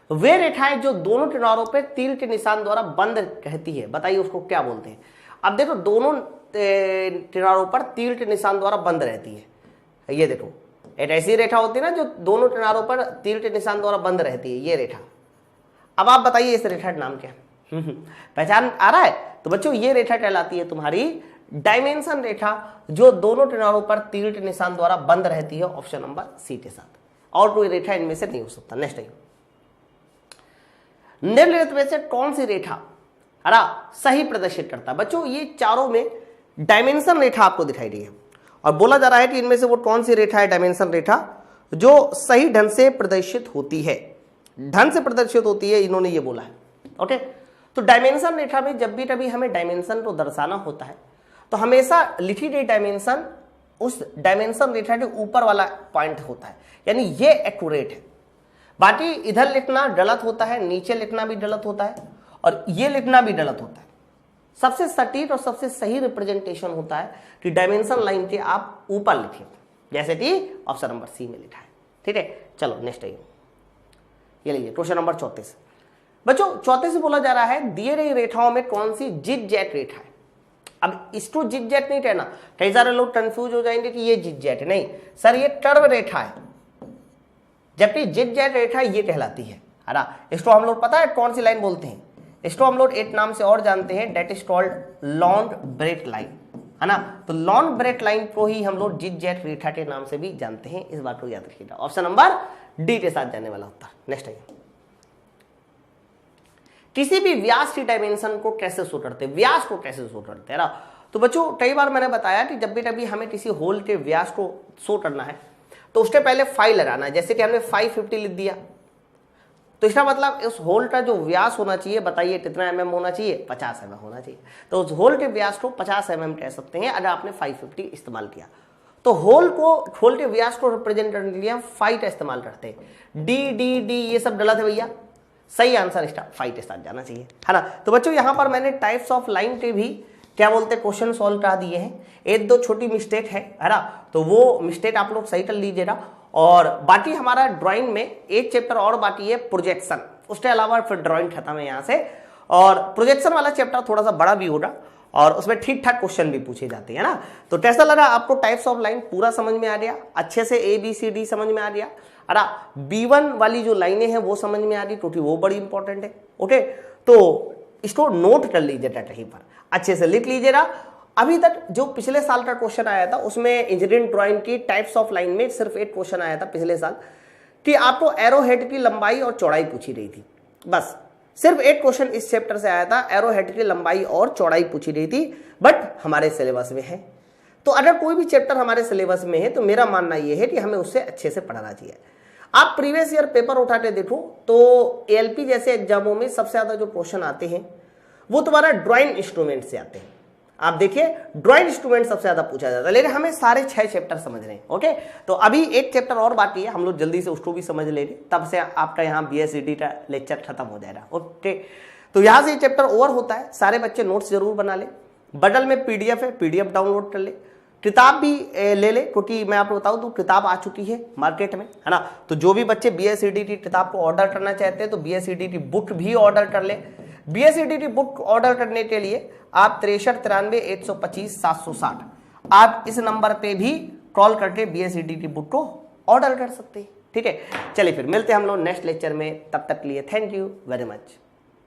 वे रेखाएं जो दोनों किनारों पे तीर के निशान द्वारा बंद रहती है, बताइए उसको क्या बोलते हैं। अब देखो दोनों किनारों पर तीर के निशान द्वारा बंद रहती है, ये देखो एक ऐसी रेखा होती है ना जो दोनों किनारों पर तीर के निशान द्वारा बंद रहती है, ये रेखा। अब आप बताइए इस रेखा का नाम क्या है, पहचान आ रहा है। तो बच्चों ये रेखा कहलाती है तुम्हारी डायमेंशन रेखा, जो दोनों किनारों पर तीर के निशान द्वारा बंद रहती है, ऑप्शन नंबर सी के साथ, और कोई रेखा इनमें से नहीं हो सकता। नेक्स्ट आइए, निम्नलिखित में से कौन सी रेखा हरा सही प्रदर्शित करता है। बच्चों ये चारों में डायमेंशन रेखा आपको दिखाई रही है और बोला जा रहा है कि इनमें से वो कौन सी रेखा है डायमेंशन रेखा जो सही ढंग से प्रदर्शित होती है, ढंग से प्रदर्शित होती है, इन्होंने ये बोला है। ओके, तो डायमेंशन रेखा में जब भी कभी हमें डायमेंशन को दर्शाना होता है तो हमेशा लिखी गई डायमेंशन उस डायमेंशन रेखा के ऊपर वाला पॉइंट होता है, यानी ये एक्यूरेट है। बाकी इधर लिखना गलत होता है, नीचे लिखना भी गलत होता है और ये लिखना भी गलत होता है। सबसे सटीक और सबसे सही रिप्रेजेंटेशन होता है कि डायमेंशन लाइन के आप ऊपर लिखिए, जैसे कि ऑप्शन नंबर सी में लिखा है। ठीक है, चलो नेक्स्ट आइए, ये लीजिए क्वेश्चन नंबर 34। बच्चों 34 से बोला जा रहा है दिए गई रेखाओं में कौन सी जिग जैग रेखा है। अब इसको जिग जैग नहीं कहना, कई सारे लोग कंफ्यूज हो जाएंगे कि ये जिग जैग है, नहीं सर ये कर्व रेखा है, जबकि जिग जैग रेखा ये कहलाती है ना। इसको हम लोग पता है कौन सी लाइन बोलते हैं, इसको हम लोग एक नाम से और जानते हैं, that is called long break line, है ना। तो लॉन्ग ब्रेक लाइन को ही हम लोग जिग जैग रेखा के नाम से भी जानते हैं, इस बात को याद रखिएगा। ऑप्शन नंबर डी के साथ जाने वाला होता है। नेक्स्ट आइए, किसी भी व्यास की डायमेंशन को कैसे शो करते हैं, व्यास को कैसे शो करते हैं ना। तो बच्चों कई बार मैंने बताया कि जब भी कभी हमें किसी होल के व्यास को शो करना है तो उसके पहले 5 लगाना है। जैसे कि हमने 550 लिख दिया, तो इसका मतलब उस होल का जो व्यास होना चाहिए, बताइए कितना mm होना चाहिए, 50 mm होना चाहिए। तो उस होल के व्यास को 50 mm कह सकते हैं अगर आपने 550 इस्तेमाल किया। तो होल के व्यास को रिप्रेजेंट करने के लिए हम 5 का इस्तेमाल करते हैं। डी ये सब गलत है भैया, सही आंसर इसका 5 के साथ जाना चाहिए, है ना। तो बच्चों यहाँ पर मैंने टाइप्स ऑफ लाइन के भी क्या बोलते हैं क्वेश्चन सॉल्व करा दिए हैं। एक दो छोटी मिस्टेक है ना, तो वो मिस्टेक आप लोग सही कर लीजिएगा। और बाकी हमारा ड्राइंग में एक चैप्टर और बाकी है प्रोजेक्शन, उसके अलावा फिर ड्राइंग खत्म है यहाँ से। और प्रोजेक्शन वाला चैप्टर थोड़ा सा बड़ा भी होगा और उसमें ठीक ठाक क्वेश्चन भी पूछे जाते हैं ना। तो कैसा लगा आपको टाइप्स ऑफ लाइन पूरा समझ में आ गया, अच्छे से ABCD समझ में आ गया, अरे B1 वाली जो लाइनें हैं वो समझ में आ रही, क्योंकि वो बड़ी इंपॉर्टेंट है। ओके, तो इसको नोट कर लीजिएगा, कहीं पर अच्छे से लिख लीजिएगा। अभी तक जो पिछले साल का क्वेश्चन आया था उसमें इंजीनियरिंग ड्राइंग की टाइप्स ऑफ लाइन में सिर्फ एक क्वेश्चन आया था पिछले साल कि आपको एरो हेड की लंबाई और चौड़ाई पूछी रही थी। बस सिर्फ एक क्वेश्चन इस चैप्टर से आया था, एरो हेड की लंबाई और चौड़ाई पूछी रही थी, बट हमारे सिलेबस में है। तो अगर कोई भी चैप्टर हमारे सिलेबस में है तो मेरा मानना यह है कि हमें उससे अच्छे से पढ़ना चाहिए। आप प्रीवियस ईयर पेपर उठा के देखो तो ALP जैसे एग्जामों में सबसे ज्यादा जो क्वेश्चन आते हैं वो तुम्हारा ड्राइंग इंस्ट्रूमेंट से आते हैं। आप देखिए ड्राइंग इंस्ट्रूमेंट सबसे ज्यादा पूछा जाता है, लेकिन हमें सारे 6 चैप्टर समझ रहे हैं। ओके, तो अभी एक चैप्टर और बाकी है, हम लोग जल्दी से उसको भी समझ लेंगे, तब से आपका यहाँ BSED का लेक्चर खत्म हो जाएगा। ओके, तो यहाँ से चैप्टर ओवर होता है। सारे बच्चे नोट्स जरूर बना ले, बगल में PDF है, PDF डाउनलोड कर ले, किताब भी ले ले, क्योंकि मैं आपको बताऊं तो किताब आ चुकी है मार्केट में, है ना। तो जो भी बच्चे BSED की किताब को ऑर्डर करना चाहते हैं तो BSED की बुक भी ऑर्डर कर ले। BSED की बुक ऑर्डर करने के लिए आप 6393 125 760 आप इस नंबर पे भी कॉल करके BSED की बुक को ऑर्डर कर सकते हैं। ठीक है, चलिए फिर मिलते हैं हम लोग नेक्स्ट लेक्चर में, तब तक के लिए थैंक यू वेरी मच।